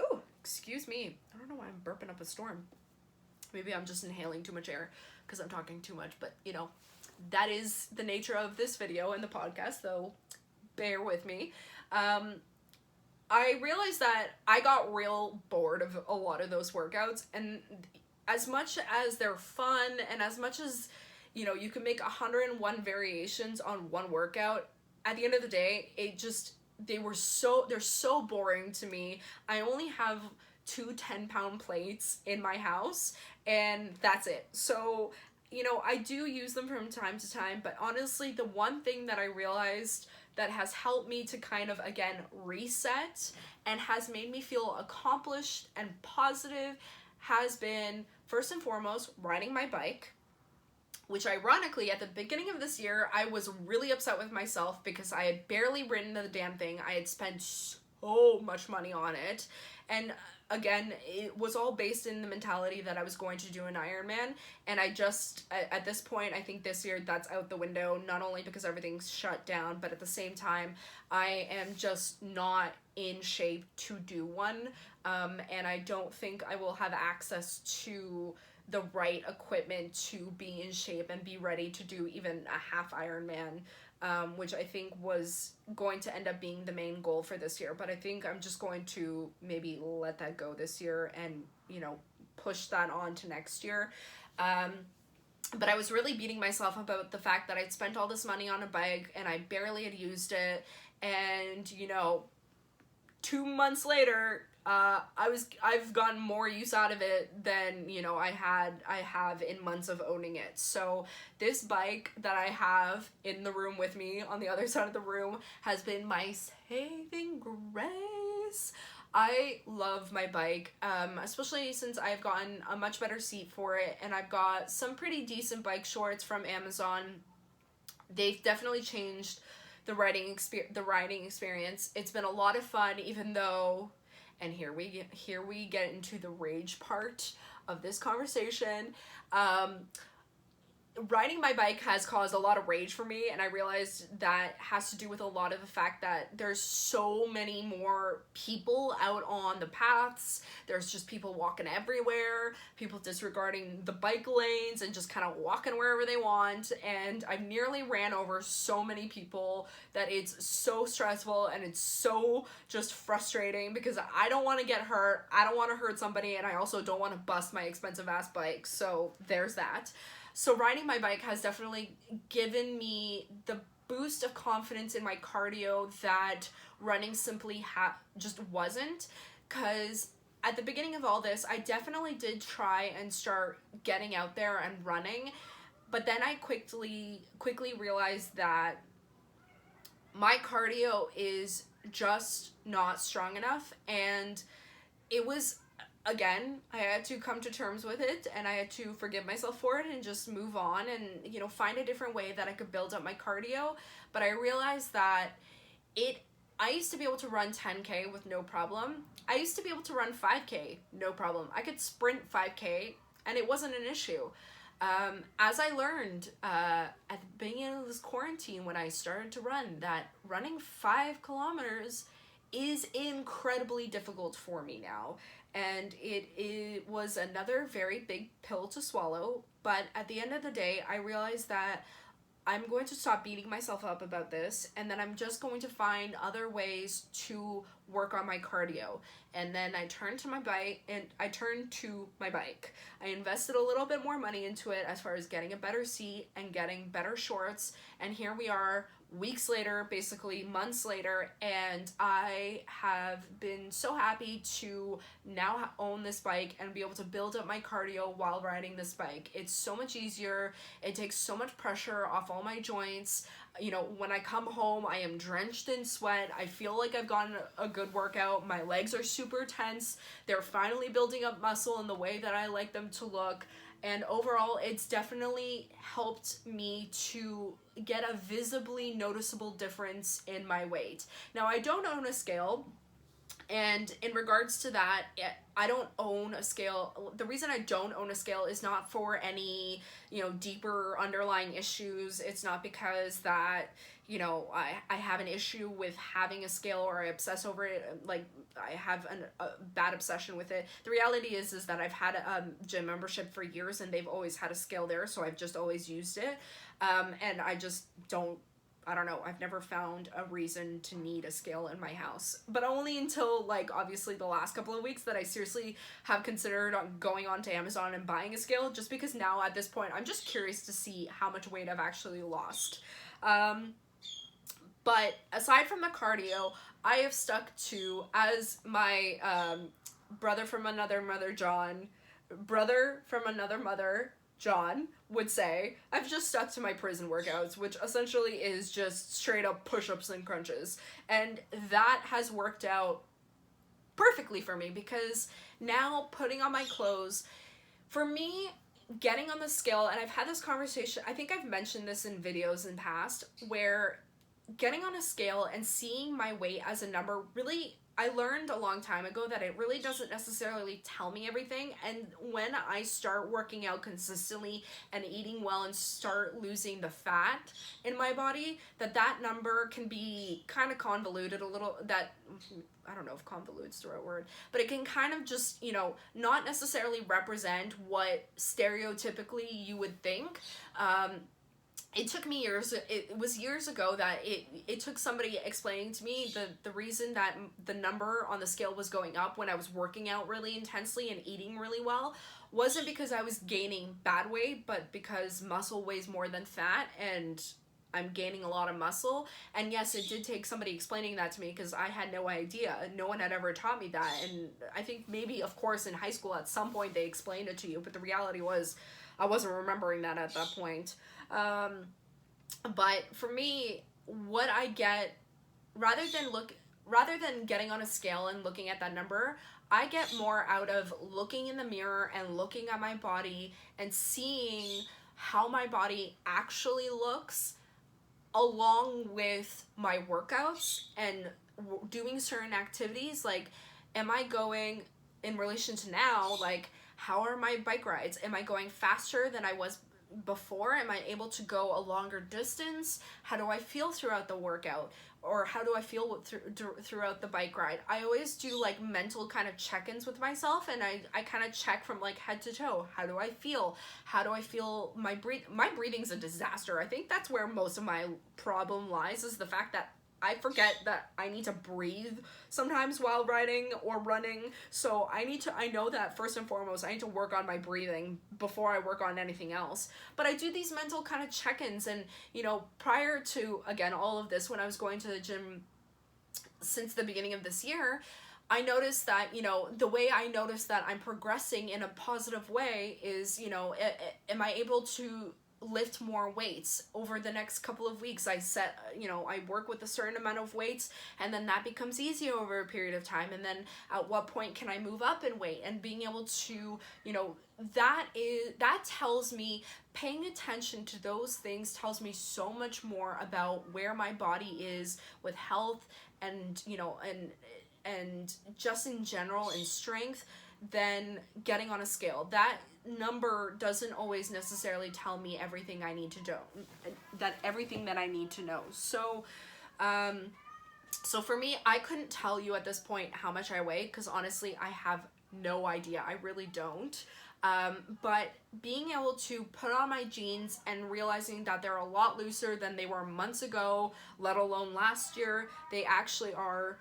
Ooh, excuse me. I don't know why I'm burping up a storm. Maybe I'm just inhaling too much air because I'm talking too much, but you know, that is the nature of this video and the podcast, so bear with me. I realized that I got real bored of a lot of those workouts, and as much as they're fun and as much as, you know, you can make 101 variations on one workout, at the end of the day, they're so boring to me. I only have 2 10-pound plates in my house, and that's it. So, you know, I do use them from time to time, but honestly, the one thing that I realized that has helped me to kind of, again, reset and has made me feel accomplished and positive has been, first and foremost, riding my bike, which ironically, at the beginning of this year, I was really upset with myself because I had barely ridden the damn thing. I had spent so much money on it. And again, it was all based in the mentality that I was going to do an Ironman. And I just, at this point, I think this year that's out the window, not only because everything's shut down, but at the same time, I am just not in shape to do one. And I don't think I will have access to the right equipment to be in shape and be ready to do even a half Ironman, which I think was going to end up being the main goal for this year. But I think I'm just going to maybe let that go this year and, you know, push that on to next year. But I was really beating myself about the fact that I'd spent all this money on a bike and I barely had used it. And, you know, 2 months later, I've gotten more use out of it than, you know, I have in months of owning it. So this bike that I have in the room with me on the other side of the room has been my saving grace. I love my bike, especially since I've gotten a much better seat for it, and I've got some pretty decent bike shorts from Amazon. They've definitely changed the riding experience. It's been a lot of fun, even though, and here we get into the rage part of this conversation. Riding my bike has caused a lot of rage for me, and I realized that has to do with a lot of the fact that there's so many more people out on the paths. There's just people walking everywhere, people disregarding the bike lanes and just kind of walking wherever they want, and I've nearly ran over so many people that it's so stressful and it's so just frustrating because I don't want to get hurt, I don't want to hurt somebody, and I also don't want to bust my expensive ass bike, so there's that. So riding my bike has definitely given me the boost of confidence in my cardio that running simply just wasn't. Because at the beginning of all this, I definitely did try and start getting out there and running, but then I quickly realized that my cardio is just not strong enough, and it was, again, I had to come to terms with it, and I had to forgive myself for it and just move on and, you know, find a different way that I could build up my cardio. But I realized that I used to be able to run 10K with no problem. I used to be able to run 5K, no problem. I could sprint 5K, and it wasn't an issue. As I learned at the beginning of this quarantine, when I started to run, that running 5 kilometers is incredibly difficult for me now. And it was another very big pill to swallow. But at the end of the day, I realized that I'm going to stop beating myself up about this, and then I'm just going to find other ways to work on my cardio. And then I turned to my bike, I invested a little bit more money into it as far as getting a better seat and getting better shorts, and here we are weeks later, basically months later, and I have been so happy to now own this bike and be able to build up my cardio while riding this bike. It's so much easier. It takes so much pressure off all my joints. You know, when I come home, I am drenched in sweat. I feel like I've gotten a good workout. My legs are super tense. They're finally building up muscle in the way that I like them to look. And overall, it's definitely helped me to get a visibly noticeable difference in my weight. Now, I don't own a scale, and in regards to that, I don't own a scale. The reason I don't own a scale is not for any, you know, deeper underlying issues. It's not because that, you know, I have an issue with having a scale or I obsess over it. Like, I have a bad obsession with it. The reality is that I've had a gym membership for years, and they've always had a scale there, so I've just always used it. And I just don't, I don't know, I've never found a reason to need a scale in my house. But only until, like, obviously the last couple of weeks that I seriously have considered going on to Amazon and buying a scale, just because now at this point I'm just curious to see how much weight I've actually lost. But aside from the cardio, I have stuck to, as my brother from another mother, John would say, I've just stuck to my prison workouts, which essentially is just straight up push-ups and crunches. And that has worked out perfectly for me, because now putting on my clothes, for me, getting on the scale, and I've had this conversation, I think I've mentioned this in videos in past, where getting on a scale and seeing my weight as a number really, I learned a long time ago that it really doesn't necessarily tell me everything. And when I start working out consistently and eating well and start losing the fat in my body, that number can be kind of convoluted a little. That, I don't know if convoluted's the right word, but it can kind of just, you know, not necessarily represent what stereotypically you would think. It took me years, it was years ago that it took somebody explaining to me the reason that the number on the scale was going up when I was working out really intensely and eating really well wasn't because I was gaining bad weight, but because muscle weighs more than fat, and I'm gaining a lot of muscle. And yes, it did take somebody explaining that to me, because I had no idea. No one had ever taught me that. And I think maybe, of course, in high school at some point they explained it to you, but the reality was I wasn't remembering that at that point. But for me, what I get, rather than getting on a scale and looking at that number, I get more out of looking in the mirror and looking at my body and seeing how my body actually looks, along with my workouts and doing certain activities. Like, am I going, in relation to now, like, how are my bike rides? Am I going faster than I was before? Am I able to go a longer distance? How do I feel throughout the workout? Or how do I feel throughout the bike ride? I always do, like, mental kind of check-ins with myself, and I kind of check from, like, head to toe. How do I feel? How do I feel my breathing's a disaster. I think that's where most of my problem lies, is the fact that I forget that I need to breathe sometimes while riding or running. So I know that first and foremost, I need to work on my breathing before I work on anything else. But I do these mental kind of check-ins, and, you know, prior to, again, all of this, when I was going to the gym since the beginning of this year, I noticed that, you know, the way I noticed that I'm progressing in a positive way is, you know, am I able to lift more weights over the next couple of weeks? I set, you know, I work with a certain amount of weights, and then that becomes easier over a period of time, and then at what point can I move up in weight? And being able to, you know, that tells me, paying attention to those things tells me so much more about where my body is with health and, you know, and just in general in strength, than getting on a scale. That number doesn't always necessarily tell me everything I need to do, everything that I need to know. So, so for me, I couldn't tell you at this point how much I weigh, because honestly, I have no idea. I really don't. But being able to put on my jeans and realizing that they're a lot looser than they were months ago, let alone last year, they actually are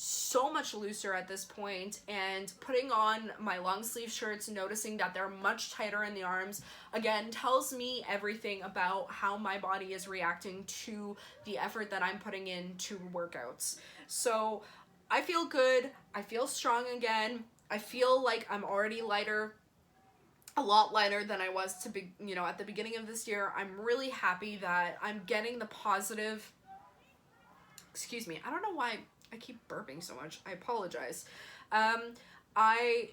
so much looser at this point, and putting on my long sleeve shirts, noticing that they're much tighter in the arms, again, tells me everything about how my body is reacting to the effort that I'm putting into workouts. So I feel good. I feel strong again. I feel like I'm already lighter, a lot lighter than I was you know, at the beginning of this year. I'm really happy that I'm getting the positive, excuse me, I don't know why I keep burping so much. I apologize. I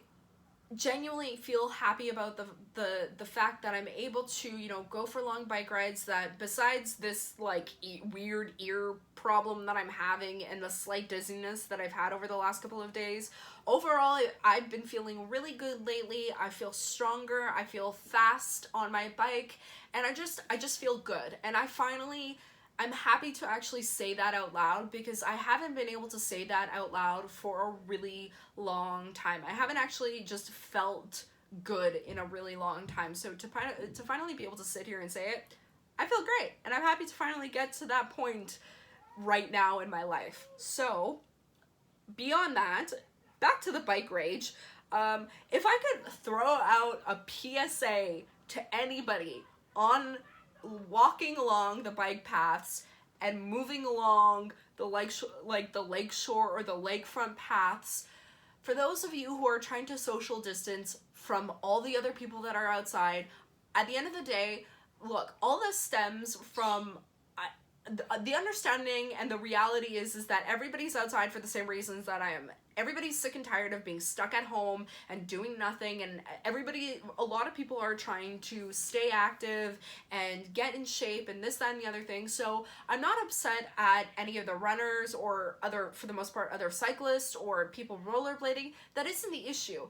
genuinely feel happy about the fact that I'm able to, you know, go for long bike rides, that besides this like weird ear problem that I'm having and the slight dizziness that I've had over the last couple of days, overall I've been feeling really good lately. I feel stronger, I feel fast on my bike, and I just feel good. And I'm happy to actually say that out loud, because I haven't been able to say that out loud for a really long time. I haven't actually just felt good in a really long time. So to finally be able to sit here and say it, I feel great. And I'm happy to finally get to that point right now in my life. So beyond that, back to the bike rage. If I could throw out a PSA to anybody on walking along the bike paths and moving along the lakeshore or the lakefront paths, for those of you who are trying to social distance from all the other people that are outside, at the end of the day, look, all this stems from the understanding, and the reality is that everybody's outside for the same reasons that I am. Everybody's sick and tired of being stuck at home and doing nothing, and a lot of people are trying to stay active and get in shape and this, that, and the other thing. So I'm not upset at any of the runners or for the most part, other cyclists or people rollerblading. That isn't the issue.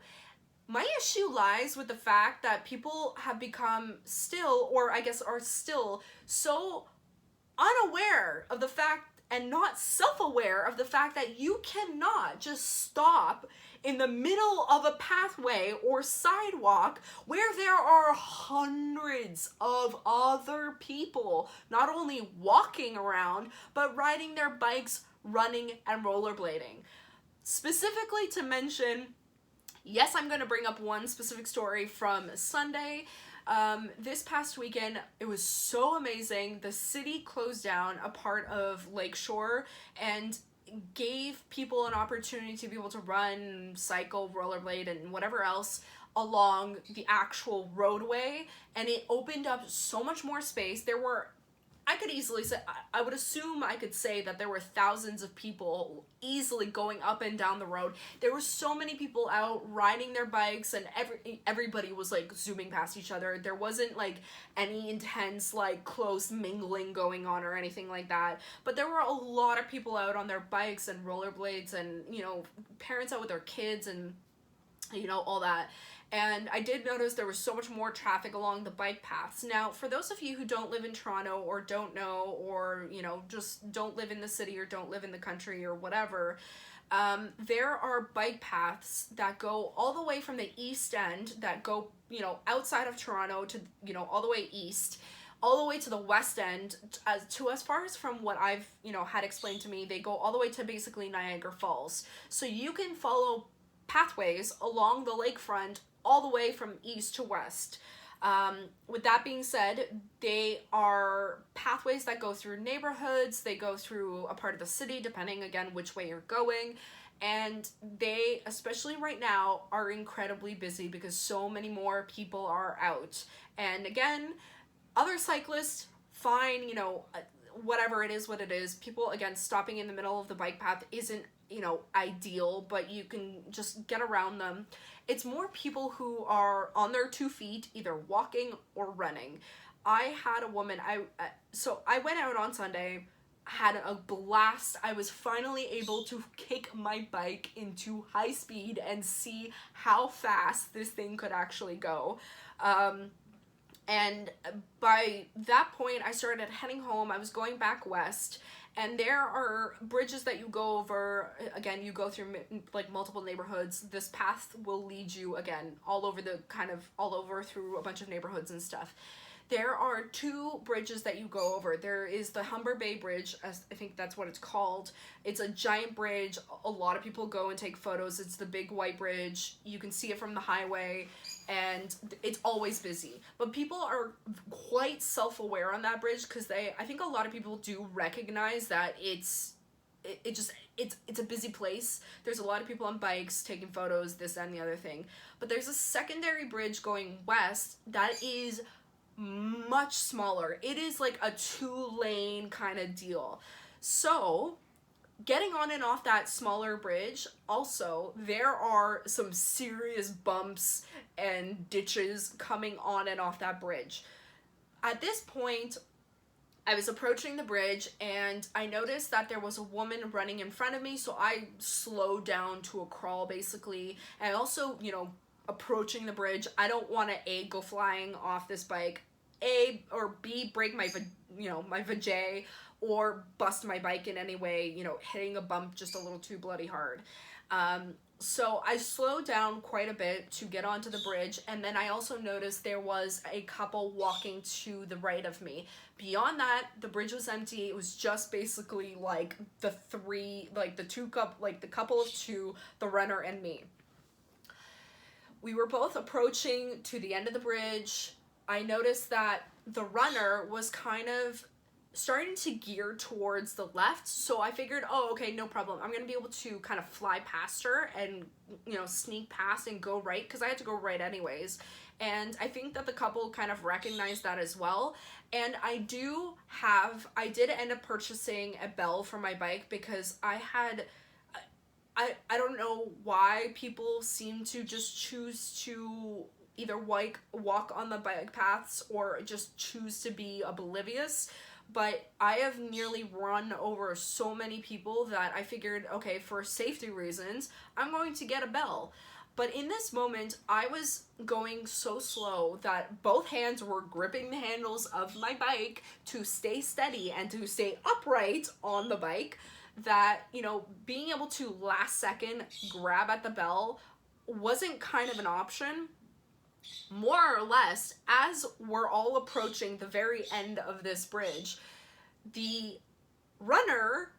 My issue lies with the fact that people have become still, or I guess are still, so unaware of the fact and not self-aware of the fact that you cannot just stop in the middle of a pathway or sidewalk where there are hundreds of other people not only walking around but riding their bikes, running, and rollerblading. Specifically to mention, yes, I'm going to bring up one specific story from Sunday. This past weekend, it was so amazing. The city closed down a part of Lakeshore and gave people an opportunity to be able to run, cycle, rollerblade, and whatever else along the actual roadway, and it opened up so much more space. I would assume I could say that there were thousands of people easily going up and down the road. There were so many people out riding their bikes, and everybody was like zooming past each other. There wasn't like any intense like close mingling going on or anything like that. But there were a lot of people out on their bikes and rollerblades, and, you know, parents out with their kids and, you know, all that. And I did notice there was so much more traffic along the bike paths. Now, for those of you who don't live in Toronto or don't know, or, you know, just don't live in the city or don't live in the country or whatever, there are bike paths that go all the way from the east end, that go, you know, outside of Toronto to, you know, all the way east, all the way to the west end, as far as from what I've, had explained to me, they go all the way to basically Niagara Falls. So you can follow pathways along the lakefront all the way from east to west. With that being said, they are pathways that go through neighborhoods, they go through a part of the city, depending again which way you're going, and they, especially right now, are incredibly busy because so many more people are out. And again, other cyclists, fine, whatever it is, what it is. People, again, stopping in the middle of the bike path isn't, ideal, but you can just get around them. It's more people who are on their 2 feet, either walking or running. I had a woman, so I went out on Sunday, had a blast. I was finally able to kick my bike into high speed and see how fast this thing could actually go. And by that point, I started heading home. I was going back west, and there are bridges that you go over. Again, you go through like multiple neighborhoods. This path will lead you again all over through a bunch of neighborhoods and stuff. There are 2 bridges that you go over. There is the Humber Bay Bridge, as I think that's what it's called. It's a giant bridge. A lot of people go and take photos. It's the big white bridge. You can see it from the highway, and it's always busy. But people are quite self-aware on that bridge because I think a lot of people do recognize that it's a busy place. There's a lot of people on bikes taking photos, this, that, and the other thing. But there's a secondary bridge going west that is much smaller. It is like a 2-lane kind of deal. So getting on and off that smaller bridge, also there are some serious bumps and ditches coming on and off that bridge. At this point, I was approaching the bridge and I noticed that there was a woman running in front of me, so I slowed down to a crawl basically. And also, approaching the bridge, I don't want to A, go flying off this bike, A, or B, break my vajay, or bust my bike in any way, hitting a bump just a little too bloody hard. So I slowed down quite a bit to get onto the bridge, and then I also noticed there was a couple walking to the right of me. Beyond that, the bridge was empty. It was just basically like the couple of 2, the runner and me. We were both approaching to the end of the bridge. I noticed that the runner was kind of starting to gear towards the left, so I figured, oh, okay, no problem. I'm gonna be able to kind of fly past her and, sneak past and go right, because I had to go right anyways. And I think that the couple kind of recognized that as well. And I did end up purchasing a bell for my bike because I don't know why people seem to just choose to either walk on the bike paths or just choose to be oblivious, but I have nearly run over so many people that I figured, okay, for safety reasons, I'm going to get a bell. But in this moment, I was going so slow that both hands were gripping the handles of my bike to stay steady and to stay upright on the bike, that, being able to last second grab at the bell wasn't kind of an option. More or less, as we're all approaching the very end of this bridge, the runner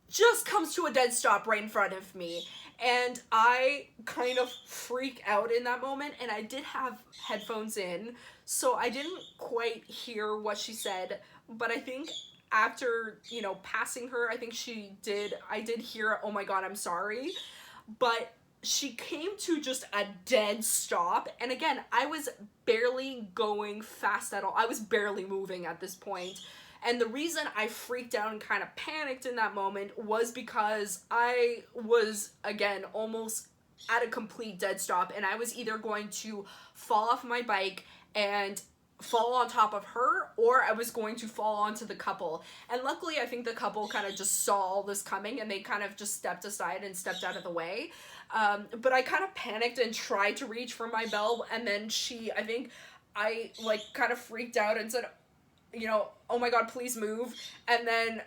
just comes to a dead stop right in front of me, and I kind of freak out in that moment. And I did have headphones in, so I didn't quite hear what she said, but I think after, passing her, I did hear, oh my god, I'm sorry, but she came to just a dead stop. And again, I was barely going fast at all. I was barely moving at this point. And the reason I freaked out and kind of panicked in that moment was because I was, again, almost at a complete dead stop, and I was either going to fall off my bike and fall on top of her, or I was going to fall onto the couple. And luckily, I think the couple kind of just saw all this coming, and they kind of just stepped aside and stepped out of the way. But I kind of panicked and tried to reach for my bell, and then I kind of freaked out and said, oh my god, please move. And then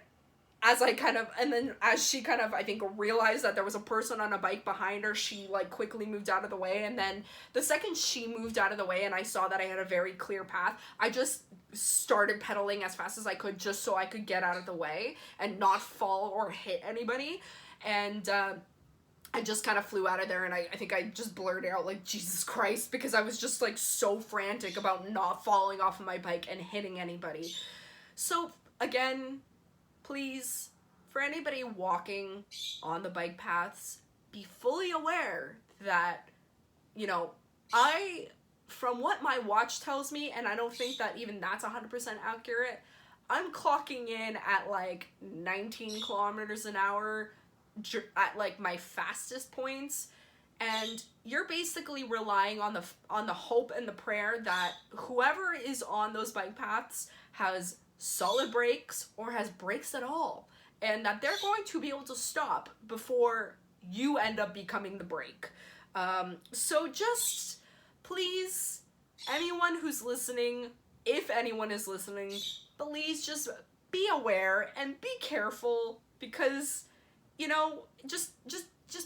as I kind of, and then as she kind of, I think, realized that there was a person on a bike behind her, she like quickly moved out of the way. And then the second she moved out of the way and I saw that I had a very clear path, I just started pedaling as fast as I could just so I could get out of the way and not fall or hit anybody. And I just kind of flew out of there, and I think I just blurted out like, Jesus Christ, because I was just like so frantic about not falling off of my bike and hitting anybody. So again, please, for anybody walking on the bike paths, be fully aware that, you know, from what my watch tells me, and I don't think that even that's 100% accurate, I'm clocking in at like 19 kilometers an hour at like my fastest points, and you're basically relying on the hope and the prayer that whoever is on those bike paths has solid brakes or has brakes at all, and that they're going to be able to stop before you end up becoming the brake. So just please, anyone who's listening, if anyone is listening, please just be aware and be careful, because, you know, just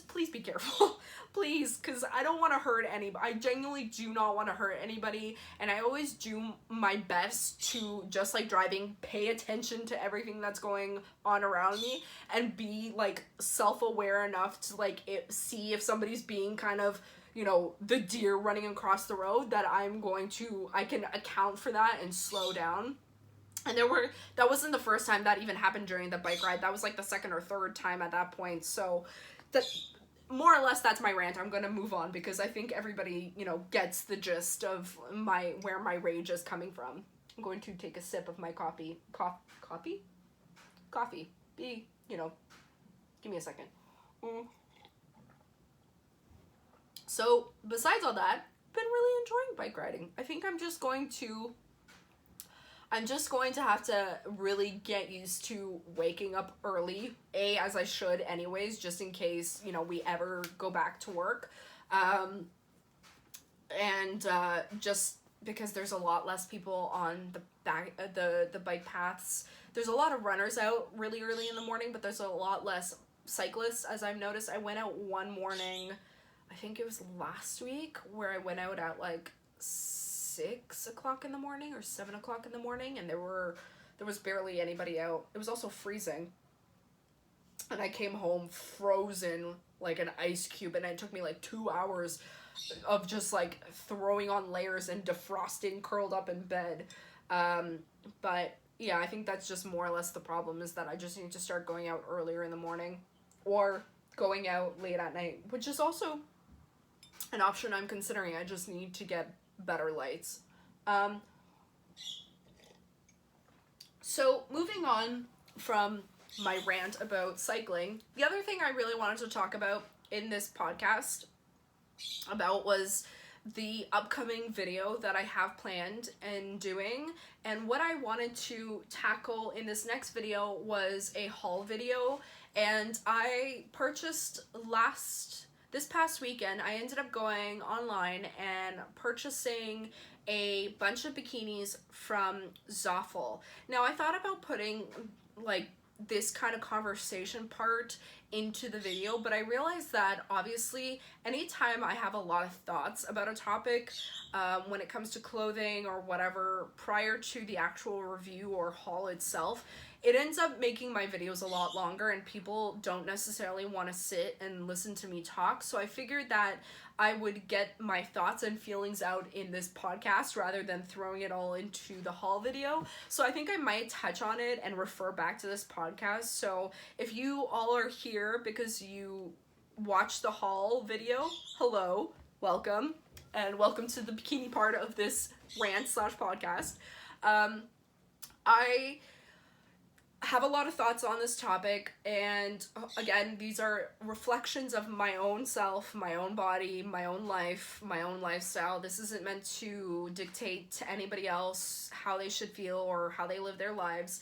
please be careful. Please, because I don't want to hurt anybody. I genuinely do not want to hurt anybody, and I always do my best to, just like driving, pay attention to everything that's going on around me and be like self-aware enough to like see if somebody's being kind of, you know, the deer running across the road, that I can account for that and slow down. And that wasn't the first time that even happened during the bike ride. That was like the second or third time at that point. So that, more or less, that's my rant. I'm going to move on because I think everybody, you know, gets the gist of where my rage is coming from. I'm going to take a sip of my coffee. Coffee? You know, give me a second. So besides all that, I've been really enjoying bike riding. I think I'm just going to have to really get used to waking up early, as I should anyways, just in case, you know, we ever go back to work. Just because there's a lot less people on the bike paths. There's a lot of runners out really early in the morning, but there's a lot less cyclists, as I've noticed. I went out one morning, I think it was last week, where I went out at like 6 o'clock in the morning or 7 o'clock in the morning, and there was barely anybody out. It was also freezing, and I came home frozen like an ice cube, and it took me like 2 hours of just like throwing on layers and defrosting curled up in bed. But yeah, I think that's just more or less the problem, is that I just need to start going out earlier in the morning or going out late at night, which is also an option I'm considering. I just need to get better lights. So moving on from my rant about cycling, the other thing I really wanted to talk about in this podcast was the upcoming video that I have planned and doing. And what I wanted to tackle in this next video was a haul video. And I purchased this past weekend, I ended up going online and purchasing a bunch of bikinis from Zoffel. Now, I thought about putting like this kind of conversation part into the video, but I realized that obviously anytime I have a lot of thoughts about a topic when it comes to clothing or whatever prior to the actual review or haul itself, it ends up making my videos a lot longer, and people don't necessarily want to sit and listen to me talk. So I figured that I would get my thoughts and feelings out in this podcast rather than throwing it all into the haul video. So I think I might touch on it and refer back to this podcast. So if you all are here because you watched the haul video, hello, welcome, and welcome to the bikini part of this rant/podcast. I have a lot of thoughts on this topic, and again, these are reflections of my own self, my own body, my own life, my own lifestyle. This isn't meant to dictate to anybody else how they should feel or how they live their lives.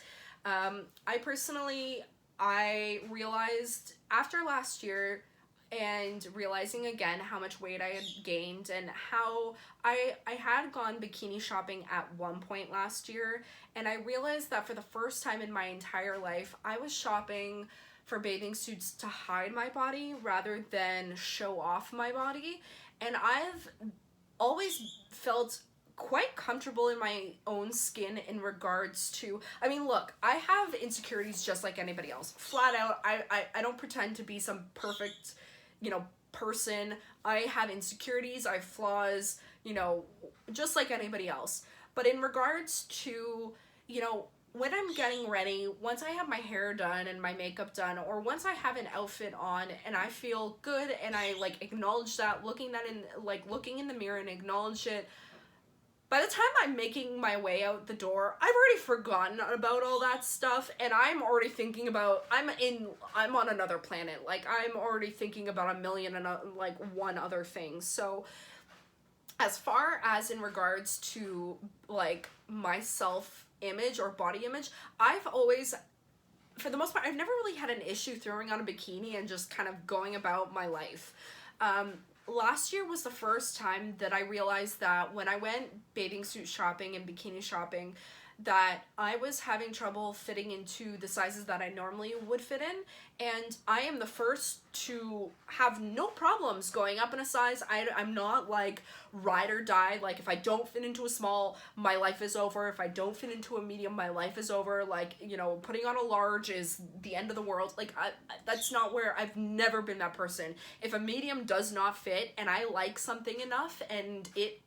I realized after last year and realizing again how much weight I had gained and how I had gone bikini shopping at one point last year, and I realized that for the first time in my entire life, I was shopping for bathing suits to hide my body rather than show off my body. And I've always felt quite comfortable in my own skin in regards to, I mean, look, I have insecurities just like anybody else. Flat out, I don't pretend to be some perfect, person. I have insecurities, I have flaws, just like anybody else. But in regards to, when I'm getting ready, once I have my hair done and my makeup done, or once I have an outfit on and I feel good and I acknowledge that, looking in the mirror and acknowledge it, by the time I'm making my way out the door, I've already forgotten about all that stuff, and I'm already thinking about, I'm on another planet. I'm already thinking about a million and one other thing. So as far as in regards to my self-image or body image, I've always, for the most part, I've never really had an issue throwing on a bikini and just kind of going about my life. Last year was the first time that I realized that when I went bathing suit shopping and bikini shopping, that I was having trouble fitting into the sizes that I normally would fit in, and I am the first to have no problems going up in a size. I'm not ride or die, if I don't fit into a small, my life is over. If I don't fit into a medium, my life is over. Putting on a large is the end of the world. That's not where, I've never been that person. If a medium does not fit and I like something enough, and it,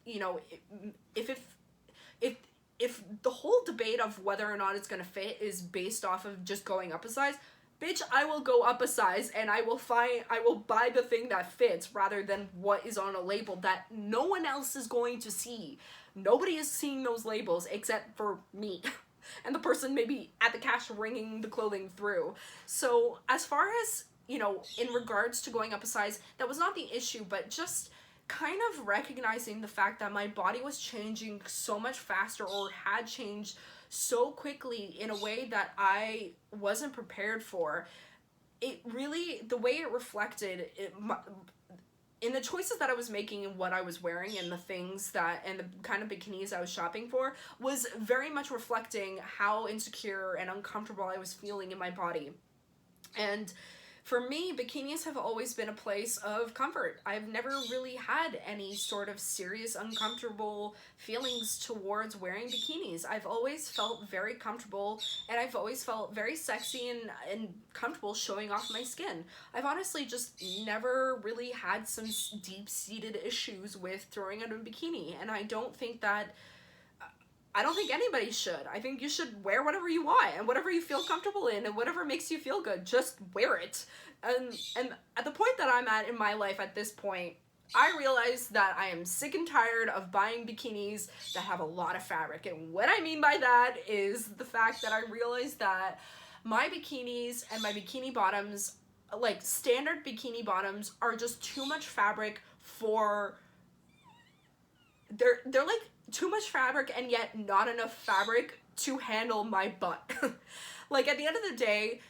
if the whole debate of whether or not it's gonna fit is based off of just going up a size, bitch, I will go up a size and I will buy the thing that fits rather than what is on a label that no one else is going to see. Nobody is seeing those labels except for me and the person maybe at the cash ringing the clothing through. So as far as, in regards to going up a size, that was not the issue, but just kind of recognizing the fact that my body was changing so much faster, or had changed so quickly in a way that I wasn't prepared for. It really, the way it reflected in the choices that I was making and what I was wearing and the things that, and the kind of bikinis I was shopping for, was very much reflecting how insecure and uncomfortable I was feeling in my body. And for me, bikinis have always been a place of comfort. I've never really had any sort of serious uncomfortable feelings towards wearing bikinis. I've always felt very comfortable, and I've always felt very sexy and comfortable showing off my skin. I've honestly just never really had some deep-seated issues with throwing on a bikini, and I don't think anybody should. I think you should wear whatever you want and whatever you feel comfortable in and whatever makes you feel good. Just wear it. And at the point that I'm at in my life at this point, I realize that I am sick and tired of buying bikinis that have a lot of fabric. And what I mean by that is the fact that I realize that my bikinis and my bikini bottoms, standard bikini bottoms, are just too much fabric for... They're too much fabric and yet not enough fabric to handle my butt. At the end of the day,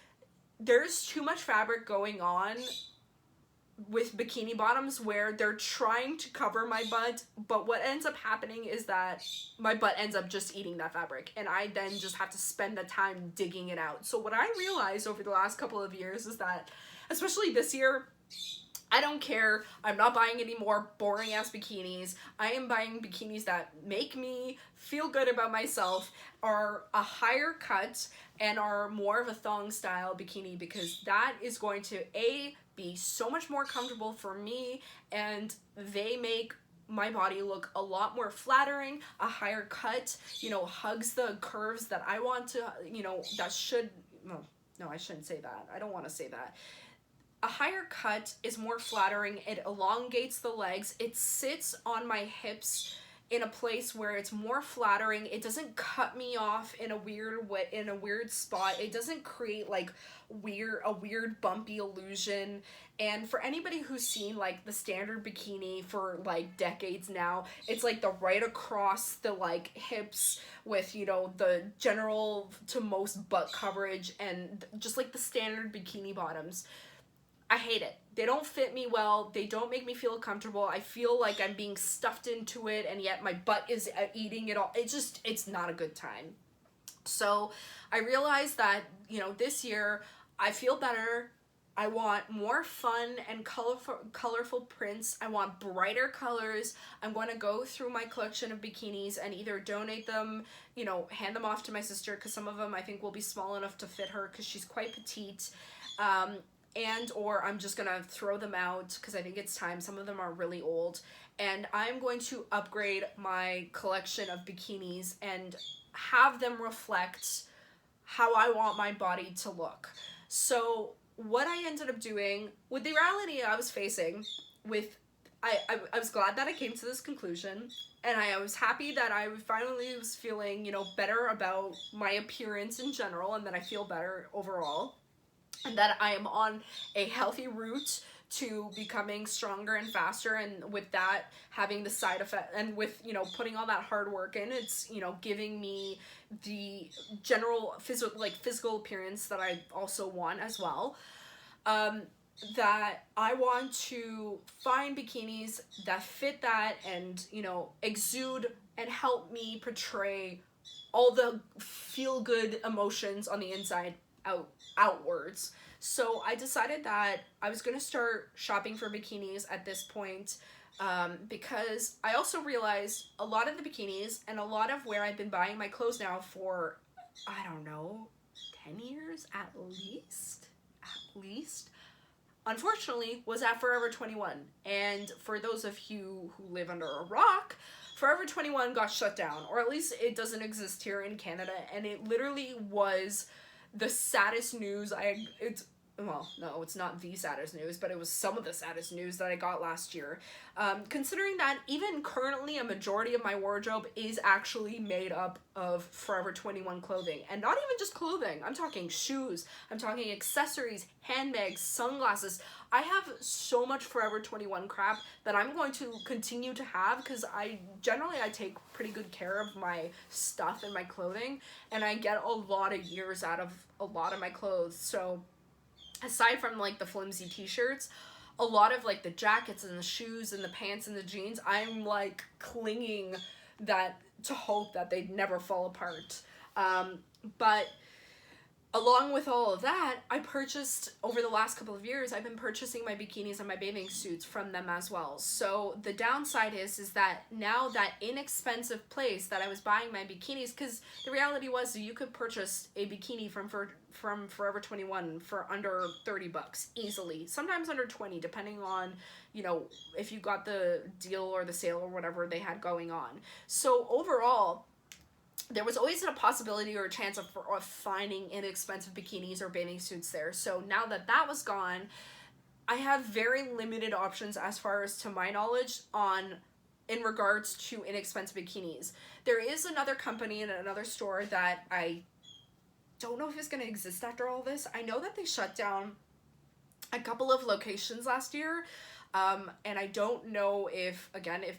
there's too much fabric going on with bikini bottoms where they're trying to cover my butt, but what ends up happening is that my butt ends up just eating that fabric, and I then just have to spend the time digging it out. So what I realized over the last couple of years is that, especially this year, I don't care. I'm not buying any more boring ass bikinis. I am buying bikinis that make me feel good about myself, are a higher cut, and are more of a thong style bikini, because that is going to be so much more comfortable for me, and they make my body look a lot more flattering. A higher cut, hugs the curves that I want to, that should, no, I shouldn't say that. I don't want to say that. A higher cut is more flattering. It elongates the legs. It sits on my hips in a place where it's more flattering. It doesn't cut me off in a weird way, in a weird spot. It doesn't create a weird bumpy illusion. And for anybody who's seen the standard bikini for decades now, it's the right across the hips with the general to most butt coverage, and just the standard bikini bottoms. I hate it. They don't fit me well. They don't make me feel comfortable. I feel like I'm being stuffed into it, and yet my butt is eating it all. It's not a good time. So I realized that, you know, this year I feel better. I want more fun and colorful prints. I want brighter colors. I'm going to go through my collection of bikinis and either donate them, you know, hand them off to my sister, because some of them I think will be small enough to fit her because she's quite petite. And or I'm just gonna throw them out because I think it's time. Some of them are really old, and I'm going to upgrade my collection of bikinis and have them reflect how I want my body to look. So what I ended up doing with the reality I was facing with, I was glad that I came to this conclusion, and I was happy that I finally was feeling, you know, better about my appearance in general, and that I feel better overall, and that I am on a healthy route to becoming stronger and faster, and with that having the side effect, and with, you know, putting all that hard work in, it's, you know, giving me the general physical appearance that I also want as well. That I want to find bikinis that fit that and, you know, exude and help me portray all the feel-good emotions on the inside outwards. So I decided that I was going to start shopping for bikinis at this point, because I also realized a lot of the bikinis and a lot of where I've been buying my clothes now for, I don't know, 10 years at least, unfortunately, was at Forever 21. And for those of you who live under a rock, Forever 21 got shut down, or at least it doesn't exist here in Canada, and it literally was the saddest news well, no, it's not the saddest news, but it was some of the saddest news that I got last year. Considering that even currently a majority of my wardrobe is actually made up of Forever 21 clothing. And not even just clothing. I'm talking shoes. I'm talking accessories, handbags, sunglasses. I have so much Forever 21 crap that I'm going to continue to have, because I take pretty good care of my stuff and my clothing, and I get a lot of years out of a lot of my clothes. So aside from like the flimsy t-shirts, a lot of like the jackets and the shoes and the pants and the jeans, I'm like clinging that to hope that they'd never fall apart. But along with all of that, I purchased, over the last couple of years, I've been purchasing my bikinis and my bathing suits from them as well. So the downside is that now that inexpensive place that I was buying my bikinis, because the reality was you could purchase a bikini from Forever 21 for under $30 easily, sometimes under 20, depending on, you know, if you got the deal or the sale or whatever they had going on. So overall, there was always a possibility or a chance of finding inexpensive bikinis or bathing suits there. So now that that was gone, I have very limited options as far as to my knowledge in regards to inexpensive bikinis. There is another company and another store that I don't know if it's going to exist after all this. I know that they shut down a couple of locations last year. And I don't know if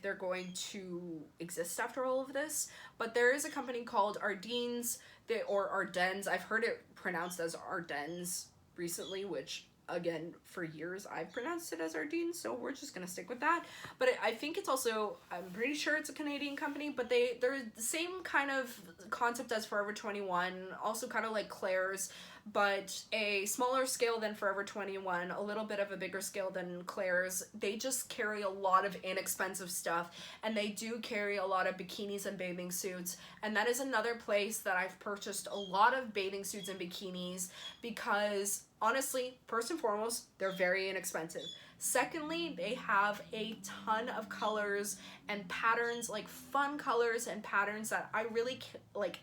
they're going to exist after all of this, but there is a company called Ardennes, or Ardennes. I've heard it pronounced as Ardennes recently, which, again, for years I've pronounced it as Ardennes, so we're just gonna stick with that. But I think it's also, I'm pretty sure it's a Canadian company, but they're the same kind of concept as Forever 21, also kind of like Claire's, but a smaller scale than Forever 21, a little bit of a bigger scale than Claire's. They just carry a lot of inexpensive stuff, and they do carry a lot of bikinis and bathing suits, and that is another place that I've purchased a lot of bathing suits and bikinis, because honestly, first and foremost, they're very inexpensive. Secondly, they have a ton of colors and patterns, like fun colors and patterns that I really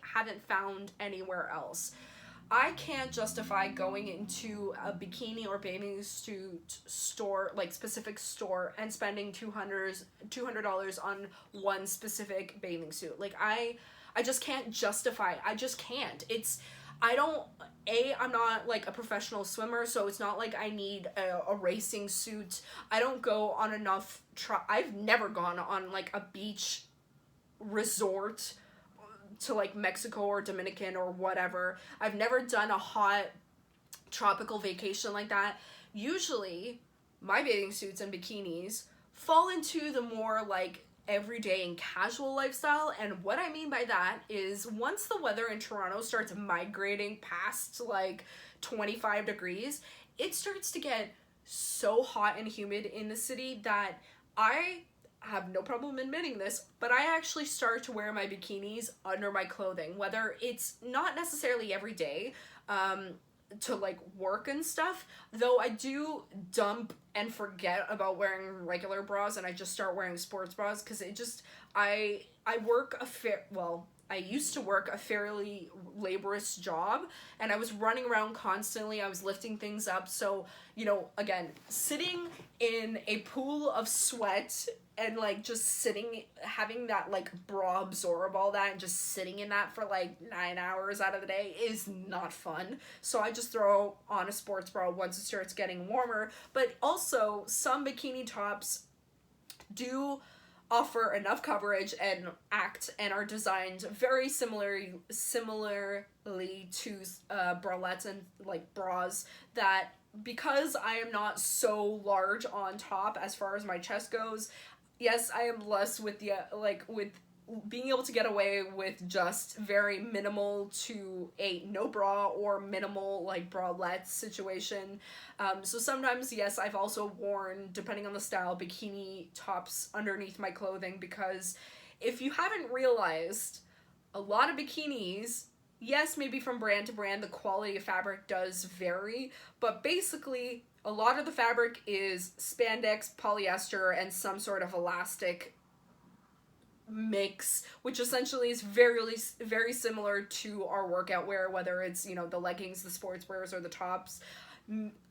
haven't found anywhere else. I can't justify going into a bikini or bathing suit store, like specific store, and spending $200 on one specific bathing suit. Like I just can't justify. I just can't. I'm not like a professional swimmer, so it's not like I need a racing suit. I don't go on enough. I've never gone on like a beach resort to like Mexico or Dominican or whatever. I've never done a hot tropical vacation like that. usually my bathing suits and bikinis fall into the more like everyday and casual lifestyle. And what I mean by that is once the weather in Toronto starts migrating past like 25 degrees, it starts to get so hot and humid in the city that I have no problem admitting this, but I actually start to wear my bikinis under my clothing, whether it's not necessarily every day, to like work and stuff, though I do dump and forget about wearing regular bras and I just start wearing sports bras because it just, I work I used to work a fairly laborious job and I was running around constantly. I was lifting things up. So, you know, again, sitting in a pool of sweat and like just sitting, having that like bra absorb all that and just sitting in that for like 9 hours out of the day is not fun. So I just throw on a sports bra once it starts getting warmer. But also some bikini tops do offer enough coverage and act and are designed very similarly to bralettes and like bras that because I am not so large on top as far as my chest goes, yes, I am blessed with the with being able to get away with just very minimal to a no bra or minimal like bralette situation. So sometimes, yes, I've also worn, depending on the style, bikini tops underneath my clothing because if you haven't realized, a lot of bikinis, yes, maybe from brand to brand, the quality of fabric does vary, but basically a lot of the fabric is spandex, polyester, and some sort of elastic mix, which essentially is very similar to our workout wear, whether it's, you know, the leggings, the sports wears, or the tops.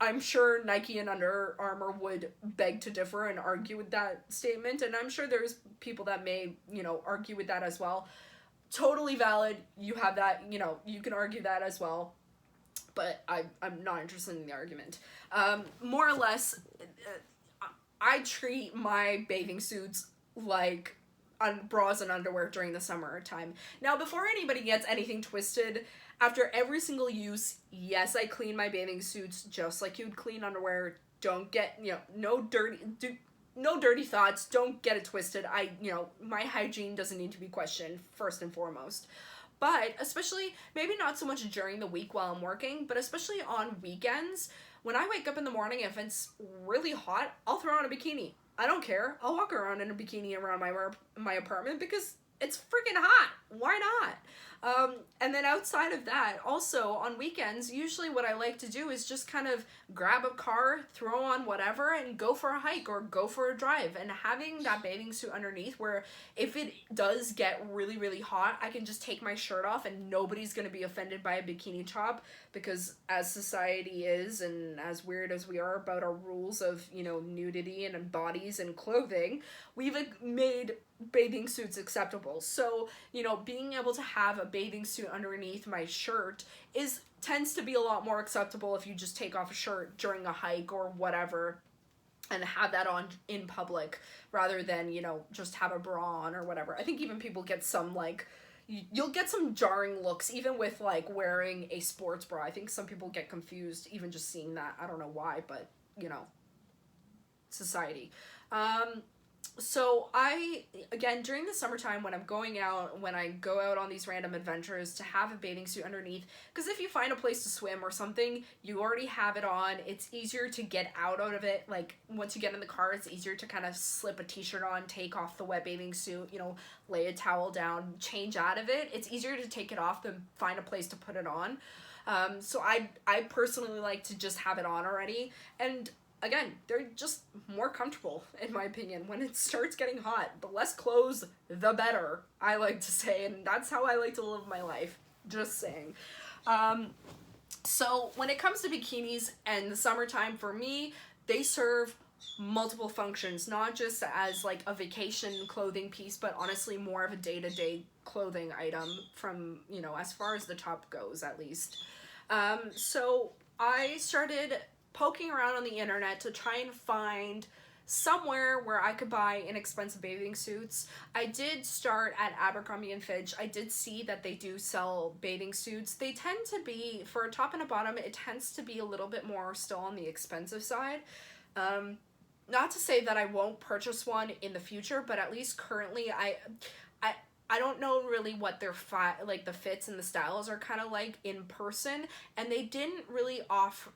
I'm sure Nike and Under Armour would beg to differ and argue with that statement, and I'm sure there's people that may, you know, argue with that as well. Totally valid. You have that, you know, you can argue that as well, but I'm not interested in the argument. More or less, I treat my bathing suits like bras and underwear during the summertime. Now, before anybody gets anything twisted, after every single use, yes, I clean my bathing suits just like you'd clean underwear. Don't get, you know, no dirty thoughts. Don't get it twisted. You know, my hygiene doesn't need to be questioned first and foremost. But especially, maybe not so much during the week while I'm working, but especially on weekends, when I wake up in the morning, if it's really hot, I'll throw on a bikini. I don't care. I'll walk around in a bikini around my apartment because it's freaking hot. Why not? And then outside of that, also on weekends, usually what I like to do is just kind of grab a car, throw on whatever, and go for a hike or go for a drive. And having that bathing suit underneath where if it does get really, really hot, I can just take my shirt off and nobody's going to be offended by a bikini top because as society is and as weird as we are about our rules of, you know, nudity and bodies and clothing, we've made bathing suits acceptable. So, you know, being able to have a bathing suit underneath my shirt tends to be a lot more acceptable if you just take off a shirt during a hike or whatever and have that on in public rather than, you know, just have a bra on or whatever. I think even people get some like you'll get some jarring looks even with like wearing a sports bra. I think some people get confused even just seeing that. I don't know why, but you know, society. So again, during the summertime when I'm going out, when I go out on these random adventures, to have a bathing suit underneath, because if you find a place to swim or something, you already have it on, it's easier to get out of it, like, once you get in the car, it's easier to kind of slip a t-shirt on, take off the wet bathing suit, you know, lay a towel down, change out of it, it's easier to take it off than find a place to put it on, so I personally like to just have it on already, and again, they're just more comfortable, in my opinion. When it starts getting hot, the less clothes, the better, I like to say, and that's how I like to live my life. Just saying. So when it comes to bikinis and the summertime, for me, they serve multiple functions, not just as like a vacation clothing piece, but honestly more of a day-to-day clothing item from, you know, as far as the top goes, at least. So I started poking around on the internet to try and find somewhere where I could buy inexpensive bathing suits. I did start at Abercrombie and Fitch. I did see that they do sell bathing suits. They tend to be, for a top and a bottom, it tends to be a little bit more still on the expensive side. Not to say that I won't purchase one in the future, but at least currently I don't know really what their like the fits and the styles are kind of like in person, and they didn't really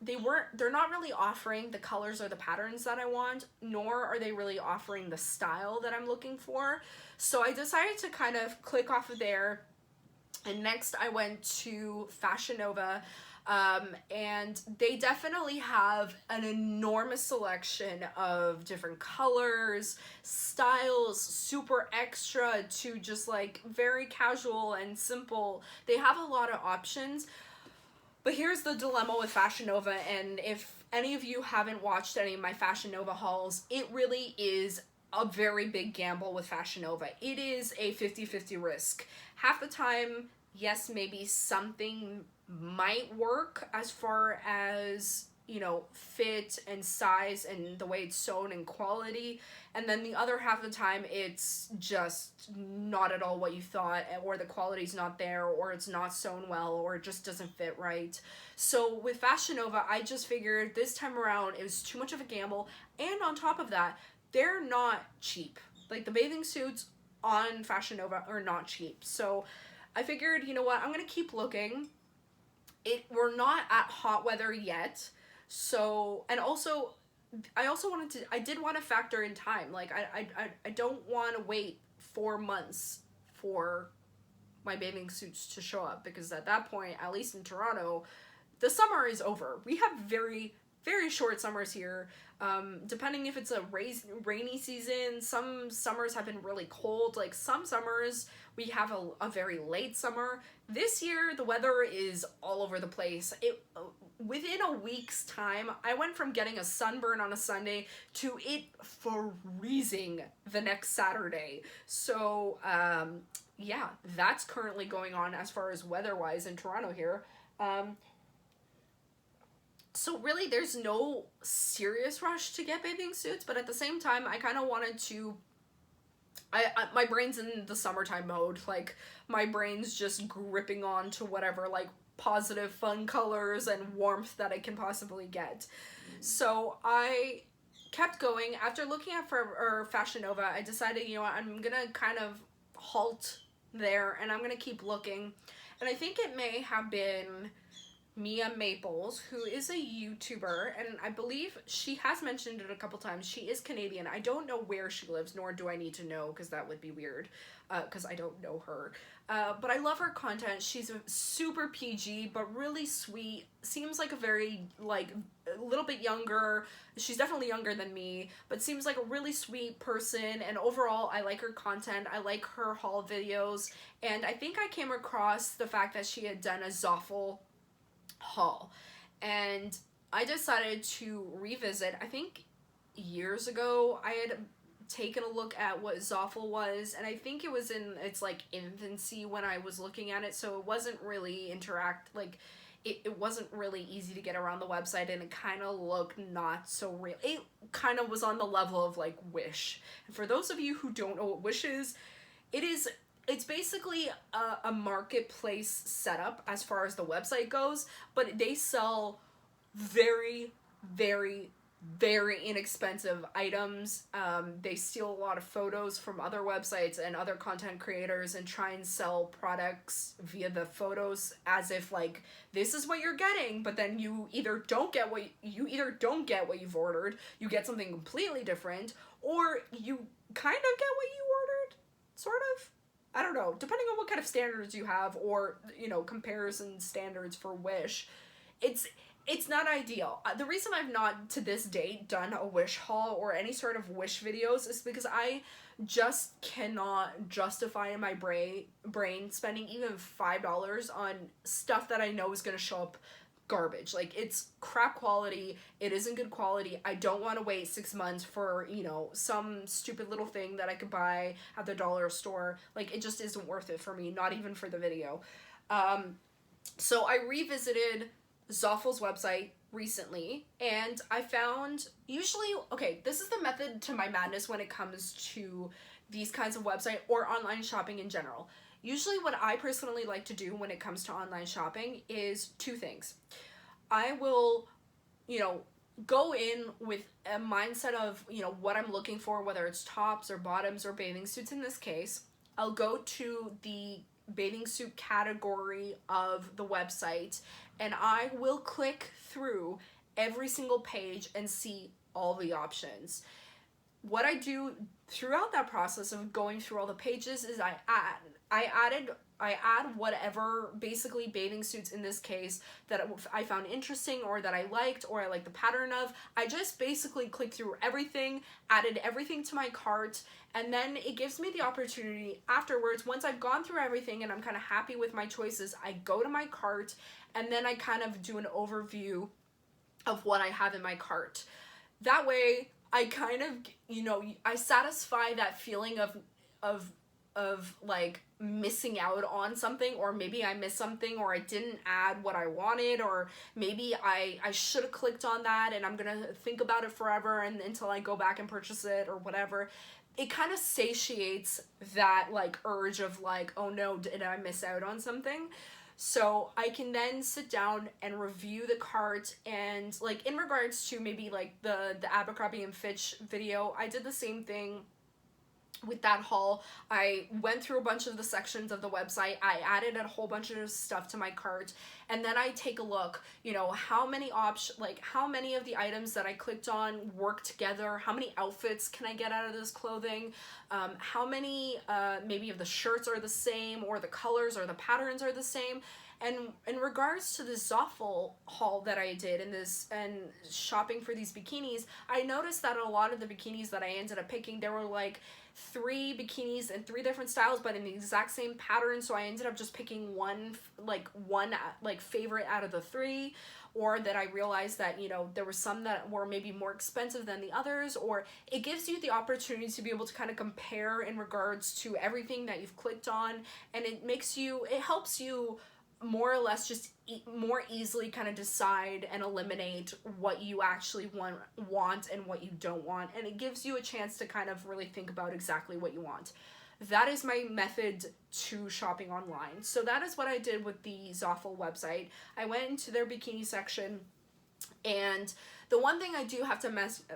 they're not really offering the colors or the patterns that I want, nor are they really offering the style that I'm looking for. So I decided to kind of click off of there, and next I went to Fashion Nova. And they definitely have an enormous selection of different colors, styles, super extra to just like very casual and simple. They have a lot of options. But here's the dilemma with Fashion Nova, and if any of you haven't watched any of my Fashion Nova hauls, it really is a very big gamble with Fashion Nova. It is a 50-50 risk. Half the time, yes, maybe something might work as far as, you know, fit and size and the way it's sewn and quality, and then the other half of the time it's just not at all what you thought, or the quality's not there, or it's not sewn well, or it just doesn't fit right. So with Fashion Nova, I just figured this time around it was too much of a gamble, and on top of that, they're not cheap. Like, the bathing suits on Fashion Nova are not cheap. So I figured, you know what, I'm gonna keep looking. We're not at hot weather yet, so, and also, I did want to factor in time. Like, I don't want to wait 4 months for my bathing suits to show up, because at that point, at least in Toronto, the summer is over. We have very, very short summers here. Depending if it's a rainy season, some summers have been really cold. Like, some summers we have a very late summer. This year the weather is all over the place. Within a week's time, I went from getting a sunburn on a Sunday to it freezing the next Saturday. So yeah, that's currently going on as far as weather-wise in Toronto here. So really, there's no serious rush to get bathing suits, but at the same time, I kind of wanted to, my brain's in the summertime mode. Like, my brain's just gripping on to whatever, like, positive, fun colors and warmth that I can possibly get. So I kept going. After looking at Fashion Nova, I decided, you know what, I'm gonna kind of halt there, and I'm gonna keep looking. And I think it may have been Mia Maples, who is a YouTuber, and I believe she has mentioned it a couple times. She is Canadian. I don't know where she lives, nor do I need to know, because that would be weird, because I don't know her. But I love her content. She's super PG, but really sweet. Seems like a very, like, a little bit younger. She's definitely younger than me, but seems like a really sweet person, and overall, I like her content. I like her haul videos, and I think I came across the fact that she had done a Zoffel haul, and I decided to revisit. I think years ago I had taken a look at what Zoffel was, and I think it was in its like infancy when I was looking at it, so it wasn't really it wasn't really easy to get around the website, and it kind of looked not so real. It kind of was on the level of like Wish. And for those of you who don't know what Wish is, it's basically a marketplace setup as far as the website goes, but they sell very, very, very inexpensive items. They steal a lot of photos from other websites and other content creators and try and sell products via the photos as if like this is what you're getting, but then you either don't get what you've ordered, you get something completely different, or you kind of get what you ordered, sort of. I don't know, depending on what kind of standards you have, or, you know, comparison standards for Wish, it's not ideal. The reason I've not, to this date, done a Wish haul or any sort of Wish videos is because I just cannot justify in my brain spending even $5 on stuff that I know is going to show up garbage. Like, it's crap quality, it isn't good quality. I don't want to wait 6 months for, you know, some stupid little thing that I could buy at the dollar store. Like, it just isn't worth it for me, not even for the video. So I revisited Zoffel's website, recently, and I found, usually, okay, this is the method to my madness when it comes to these kinds of website or online shopping in general. Usually what I personally like to do when it comes to online shopping is two things. I will, go in with a mindset of, what I'm looking for, whether it's tops or bottoms or bathing suits in this case. I'll go to the bathing suit category of the website, and I will click through every single page and see all the options. What I do throughout that process of going through all the pages is I add whatever, basically bathing suits in this case, that I found interesting or that I liked or I like the pattern of. I just basically click through everything, added everything to my cart, and then it gives me the opportunity afterwards, once I've gone through everything and I'm kind of happy with my choices, I go to my cart and then I kind of do an overview of what I have in my cart. That way I kind of, I satisfy that feeling of like missing out on something, or maybe I missed something, or I didn't add what I wanted, or maybe I should have clicked on that and I'm gonna think about it forever and until I go back and purchase it or whatever. It kind of satiates that like urge of like, oh no, did I miss out on something? So I can then sit down and review the cart, and like in regards to maybe like the Abercrombie and Fitch video, I did the same thing with that haul. I went through a bunch of the sections of the website, I added a whole bunch of stuff to my cart, and then I take a look, how many how many of the items that I clicked on work together, how many outfits can I get out of this clothing, how many maybe of the shirts are the same, or the colors or the patterns are the same. And in regards to the Zoffel haul that I did and shopping for these bikinis, I noticed that a lot of the bikinis that I ended up picking, there were like 3 bikinis in 3 different styles, but in the exact same pattern. So I ended up just picking one favorite out of the 3, or that I realized that, there were some that were maybe more expensive than the others, or it gives you the opportunity to be able to kind of compare in regards to everything that you've clicked on, and it helps you more or less just more easily kind of decide and eliminate what you actually want and what you don't want, and it gives you a chance to kind of really think about exactly what you want. That is my method to shopping online. So that is what I did with the Zoffel website. I went into their bikini section, and the one thing I do have to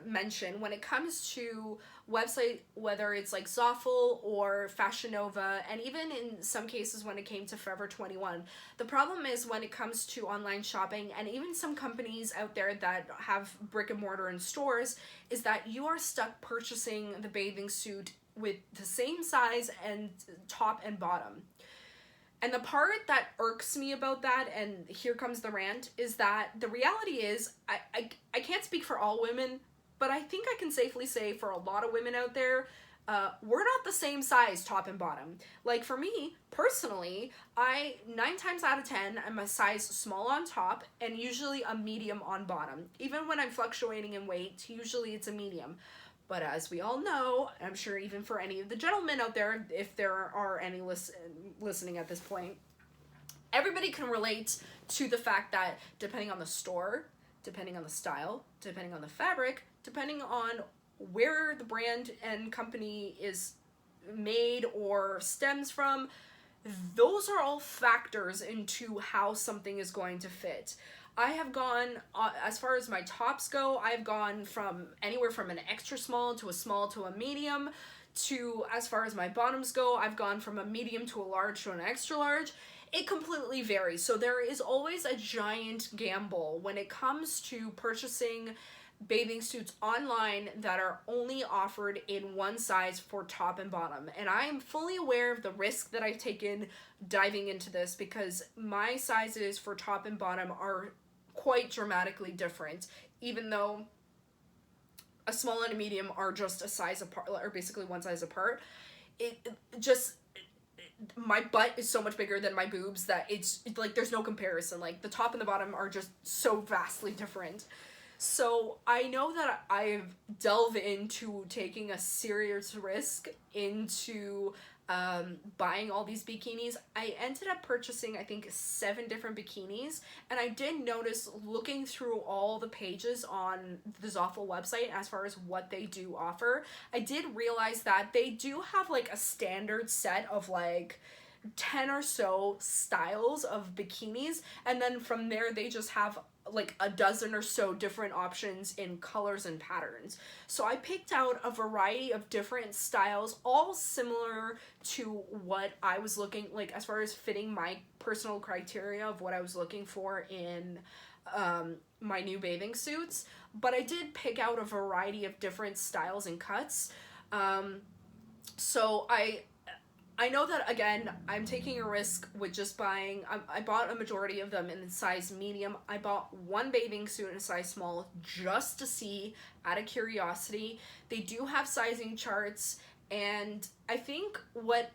mention when it comes to website, whether it's like Zoffel or Fashion Nova, and even in some cases when it came to Forever 21, the problem is when it comes to online shopping, and even some companies out there that have brick and mortar in stores, is that you are stuck purchasing the bathing suit with the same size and top and bottom. And the part that irks me about that, and here comes the rant, is that the reality is, I can't speak for all women, but I think I can safely say for a lot of women out there, we're not the same size top and bottom. Like for me, personally, 9 times out of 10, I'm a size small on top and usually a medium on bottom. Even when I'm fluctuating in weight, usually it's a medium. But as we all know, I'm sure even for any of the gentlemen out there, if there are any listening at this point, everybody can relate to the fact that depending on the store, depending on the style, depending on the fabric, depending on where the brand and company is made or stems from, those are all factors into how something is going to fit. I have gone, as far as my tops go, I've gone from anywhere from an extra small to a medium, to as far as my bottoms go, I've gone from a medium to a large to an extra large. It completely varies. So there is always a giant gamble when it comes to purchasing bathing suits online that are only offered in one size for top and bottom. And I am fully aware of the risk that I've taken diving into this, because my sizes for top and bottom are quite dramatically different, even though a small and a medium are just a size apart, or basically one size apart. My butt is so much bigger than my boobs that it's like there's no comparison. Like the top and the bottom are just so vastly different. So I know that I've delved into taking a serious risk into buying all these bikinis. I ended up purchasing, I think, 7 different bikinis, and I did notice, looking through all the pages on the Zoffel website as far as what they do offer, I did realize that they do have like a standard set of like 10 or so styles of bikinis, and then from there they just have like a dozen or so different options in colors and patterns. So I picked out a variety of different styles, all similar to what I was looking like as far as fitting my personal criteria of what I was looking for in my new bathing suits. But I did pick out a variety of different styles and cuts. So I know that, again, I'm taking a risk with just buying, I bought a majority of them in size medium. I bought one bathing suit in a size small just to see, out of curiosity. They do have sizing charts, and I think where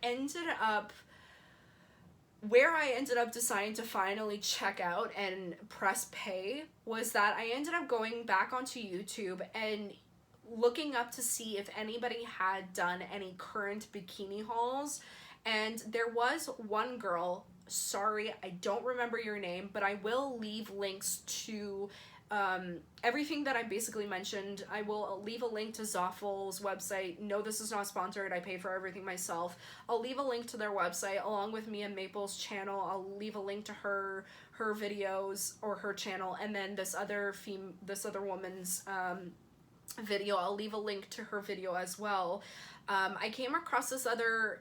I ended up deciding to finally check out and press pay was that I ended up going back onto YouTube and looking up to see if anybody had done any current bikini hauls, and there was one girl, sorry I don't remember your name, but I will leave links to everything that I basically mentioned. I will leave a link to Zoffel's website. No, this is not sponsored, I pay for everything myself. I'll leave a link to their website along with Mia Maple's channel. I'll leave a link to her videos or her channel, and then this other woman's video, I'll leave a link to her video as well. I came across this other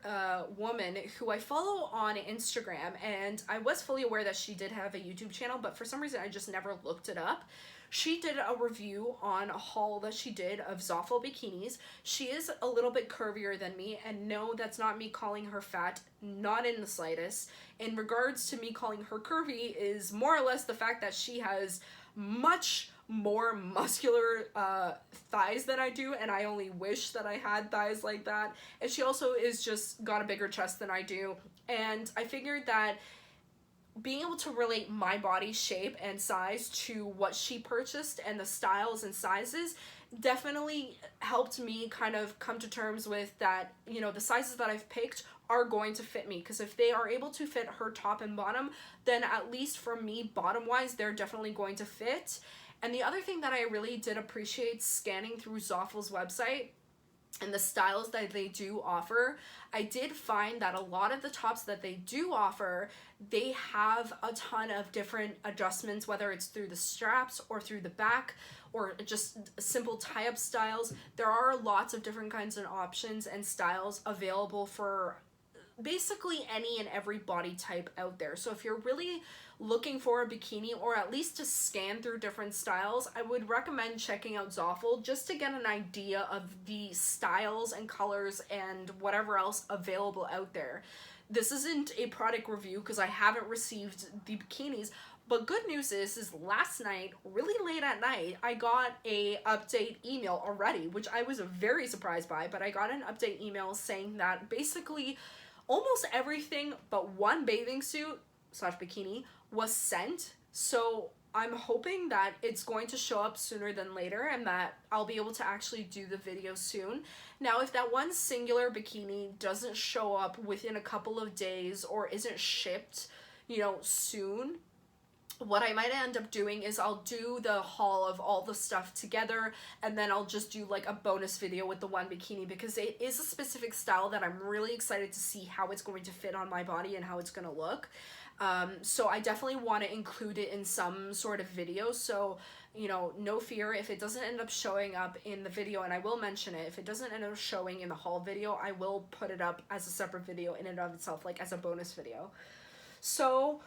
woman who I follow on Instagram, and I was fully aware that she did have a YouTube channel, but for some reason I just never looked it up. She did a review on a haul that she did of Zoffel bikinis. She is a little bit curvier than me, and no, that's not me calling her fat, not in the slightest. In regards to me calling her curvy is more or less the fact that she has much more muscular thighs than I do, and I only wish that I had thighs like that. And she also is just got a bigger chest than I do, and I figured that being able to relate my body shape and size to what she purchased and the styles and sizes definitely helped me kind of come to terms with that, you know, the sizes that I've picked are going to fit me, because if they are able to fit her top and bottom, then at least for me, bottom wise, they're definitely going to fit. And the other thing that I really did appreciate scanning through Zoffel's website and the styles that they do offer, I did find that a lot of the tops that they do offer, they have a ton of different adjustments, whether it's through the straps or through the back or just simple tie-up styles. There are lots of different kinds of options and styles available for basically any and every body type out there. So if you're really looking for a bikini, or at least to scan through different styles, I would recommend checking out Zoffel just to get an idea of the styles and colors and whatever else available out there. This isn't a product review because I haven't received the bikinis, but good news is last night, really late at night, I got a update email already, which I was very surprised by, but I got an update email saying that basically almost everything but one bathing suit / bikini was sent. So I'm hoping that it's going to show up sooner than later and that I'll be able to actually do the video soon. Now, if that one singular bikini doesn't show up within a couple of days or isn't shipped, you know, soon, what I might end up doing is I'll do the haul of all the stuff together, and then I'll just do like a bonus video with the one bikini, because it is a specific style that I'm really excited to see how it's going to fit on my body and how it's going to look. So I definitely want to include it in some sort of video. So, you know, no fear if it doesn't end up showing up in the video, and I will mention it. If it doesn't end up showing in the haul video, I will put it up as a separate video in and of itself, like as a bonus video. So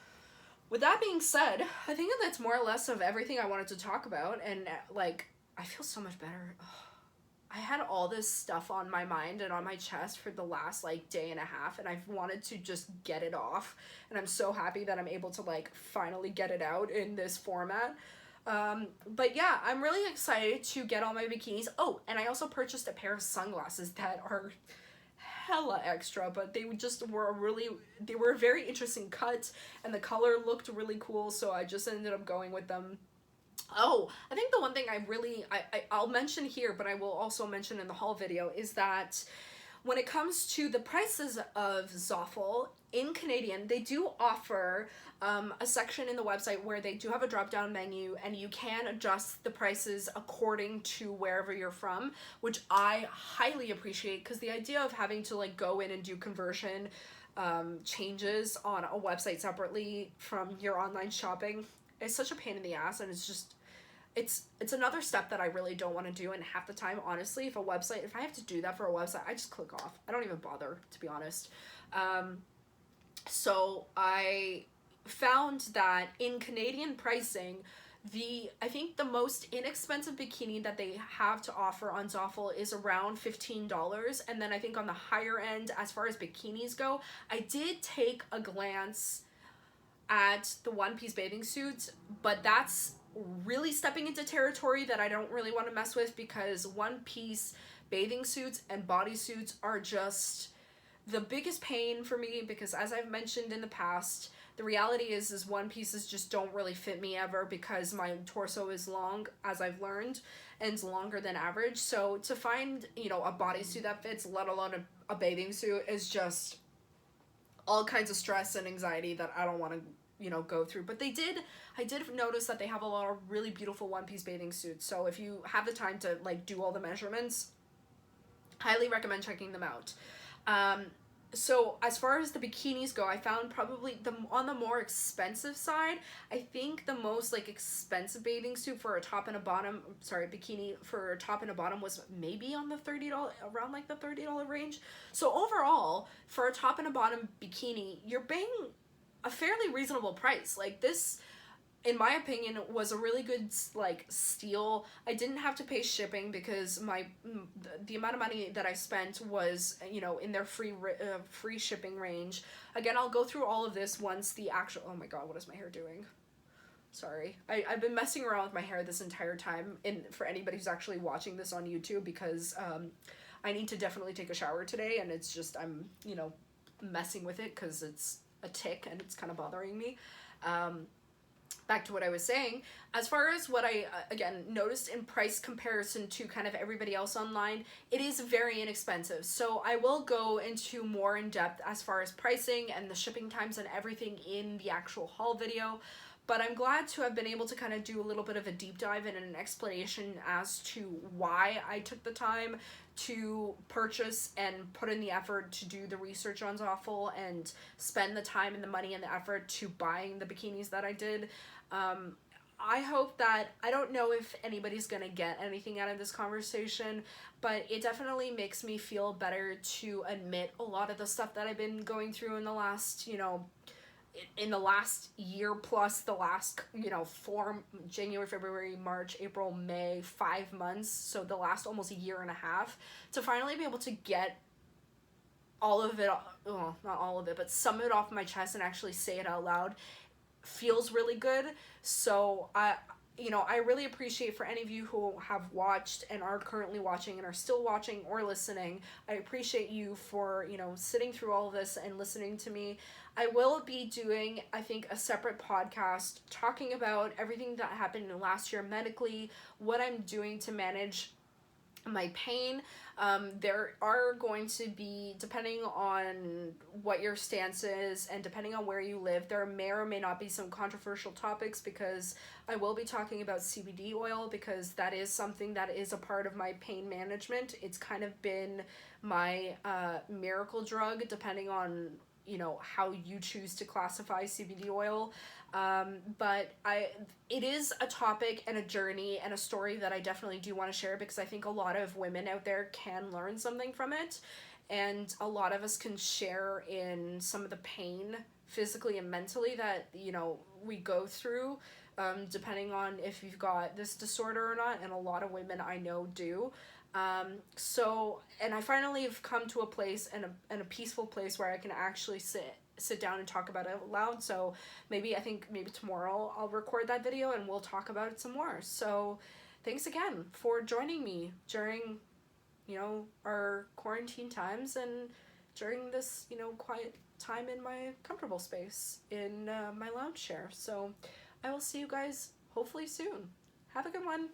with that being said, I think that's more or less of everything I wanted to talk about, and like, I feel so much better. Ugh. I had all this stuff on my mind and on my chest for the last like day and a half, and I've wanted to just get it off, and I'm so happy that I'm able to like finally get it out in this format. But yeah, I'm really excited to get all my bikinis. Oh, and I also purchased a pair of sunglasses that are hella extra, but they just were they were a very interesting cut, and the color looked really cool, so I just ended up going with them. Oh, I think the one thing I'll mention here, but I will also mention in the haul video, is that when it comes to the prices of Zoffel in Canadian, they do offer a section in the website where they do have a drop-down menu, and you can adjust the prices according to wherever you're from, which I highly appreciate, because the idea of having to like go in and do conversion changes on a website separately from your online shopping is such a pain in the ass, and it's just it's another step that I really don't want to do. And half the time, honestly, if I have to do that for a website, I just click off. I don't even bother, to be honest. So I found that in Canadian pricing, I think the most inexpensive bikini that they have to offer on Zoffel is around $15. And then I think on the higher end, as far as bikinis go, I did take a glance at the one-piece bathing suits, but that's really stepping into territory that I don't really want to mess with, because one-piece bathing suits and bodysuits are just the biggest pain for me, because as I've mentioned in the past, the reality is one pieces just don't really fit me ever, because my torso is long, as I've learned, and longer than average. So to find, you know, a bodysuit that fits, let alone a bathing suit, is just all kinds of stress and anxiety that I don't want to, you know, go through. But I did notice that they have a lot of really beautiful one-piece bathing suits. So if you have the time to like do all the measurements, highly recommend checking them out. So as far as the bikinis go, I found probably on the more expensive side. I think the most like expensive bathing suit for a top and a bottom, bikini for a top and a bottom was maybe on the $30, around like the $30 range. So overall, for a top and a bottom bikini, you're paying a fairly reasonable price. Like this, in my opinion, was a really good like steal. I didn't have to pay shipping, because the amount of money that I spent was, you know, in their free shipping range. Again, I'll go through all of this once the actual, oh my god, what is my hair doing? Sorry, I've been messing around with my hair this entire time, for anybody who's actually watching this on YouTube, because I need to definitely take a shower today, and it's just, I'm, you know, messing with it because it's a tick and it's kind of bothering me. Back to what I was saying, as far as what I, again, noticed in price comparison to kind of everybody else online, it is very inexpensive. So I will go into more in depth as far as pricing and the shipping times and everything in the actual haul video. But I'm glad to have been able to kind of do a little bit of a deep dive and an explanation as to why I took the time to purchase and put in the effort to do the research on Zoffel and spend the time and the money and the effort to buying the bikinis that I did. I hope that, I don't know if anybody's gonna get anything out of this conversation, but it definitely makes me feel better to admit a lot of the stuff that I've been going through in the last, you know, in the last year plus the last, you know, January, February, March, April, May, 5 months, so the last almost a year and a half, to finally be able to get all of it, well, not all of it, but some of it off my chest and actually say it out loud feels really good. So you know, I really appreciate, for any of you who have watched and are currently watching and are still watching or listening, I appreciate you for, you know, sitting through all of this and listening to me. I will be doing, I think, a separate podcast talking about everything that happened last year medically, what I'm doing to manage my pain. There are going to be, depending on what your stance is and depending on where you live, there may or may not be some controversial topics, because I will be talking about CBD oil, because that is something that is a part of my pain management. It's kind of been my miracle drug, depending on, you know, how you choose to classify CBD oil. But it is a topic and a journey and a story that I definitely do want to share, because I think a lot of women out there can learn something from it, and a lot of us can share in some of the pain physically and mentally that, you know, we go through, depending on if you've got this disorder or not, and a lot of women I know do. And I finally have come to a place and a peaceful place where I can actually sit down and talk about it out loud. So maybe tomorrow I'll record that video and we'll talk about it some more. So thanks again for joining me during, you know, our quarantine times and during this, you know, quiet time in my comfortable space in my lounge chair. So I will see you guys hopefully soon. Have a good one.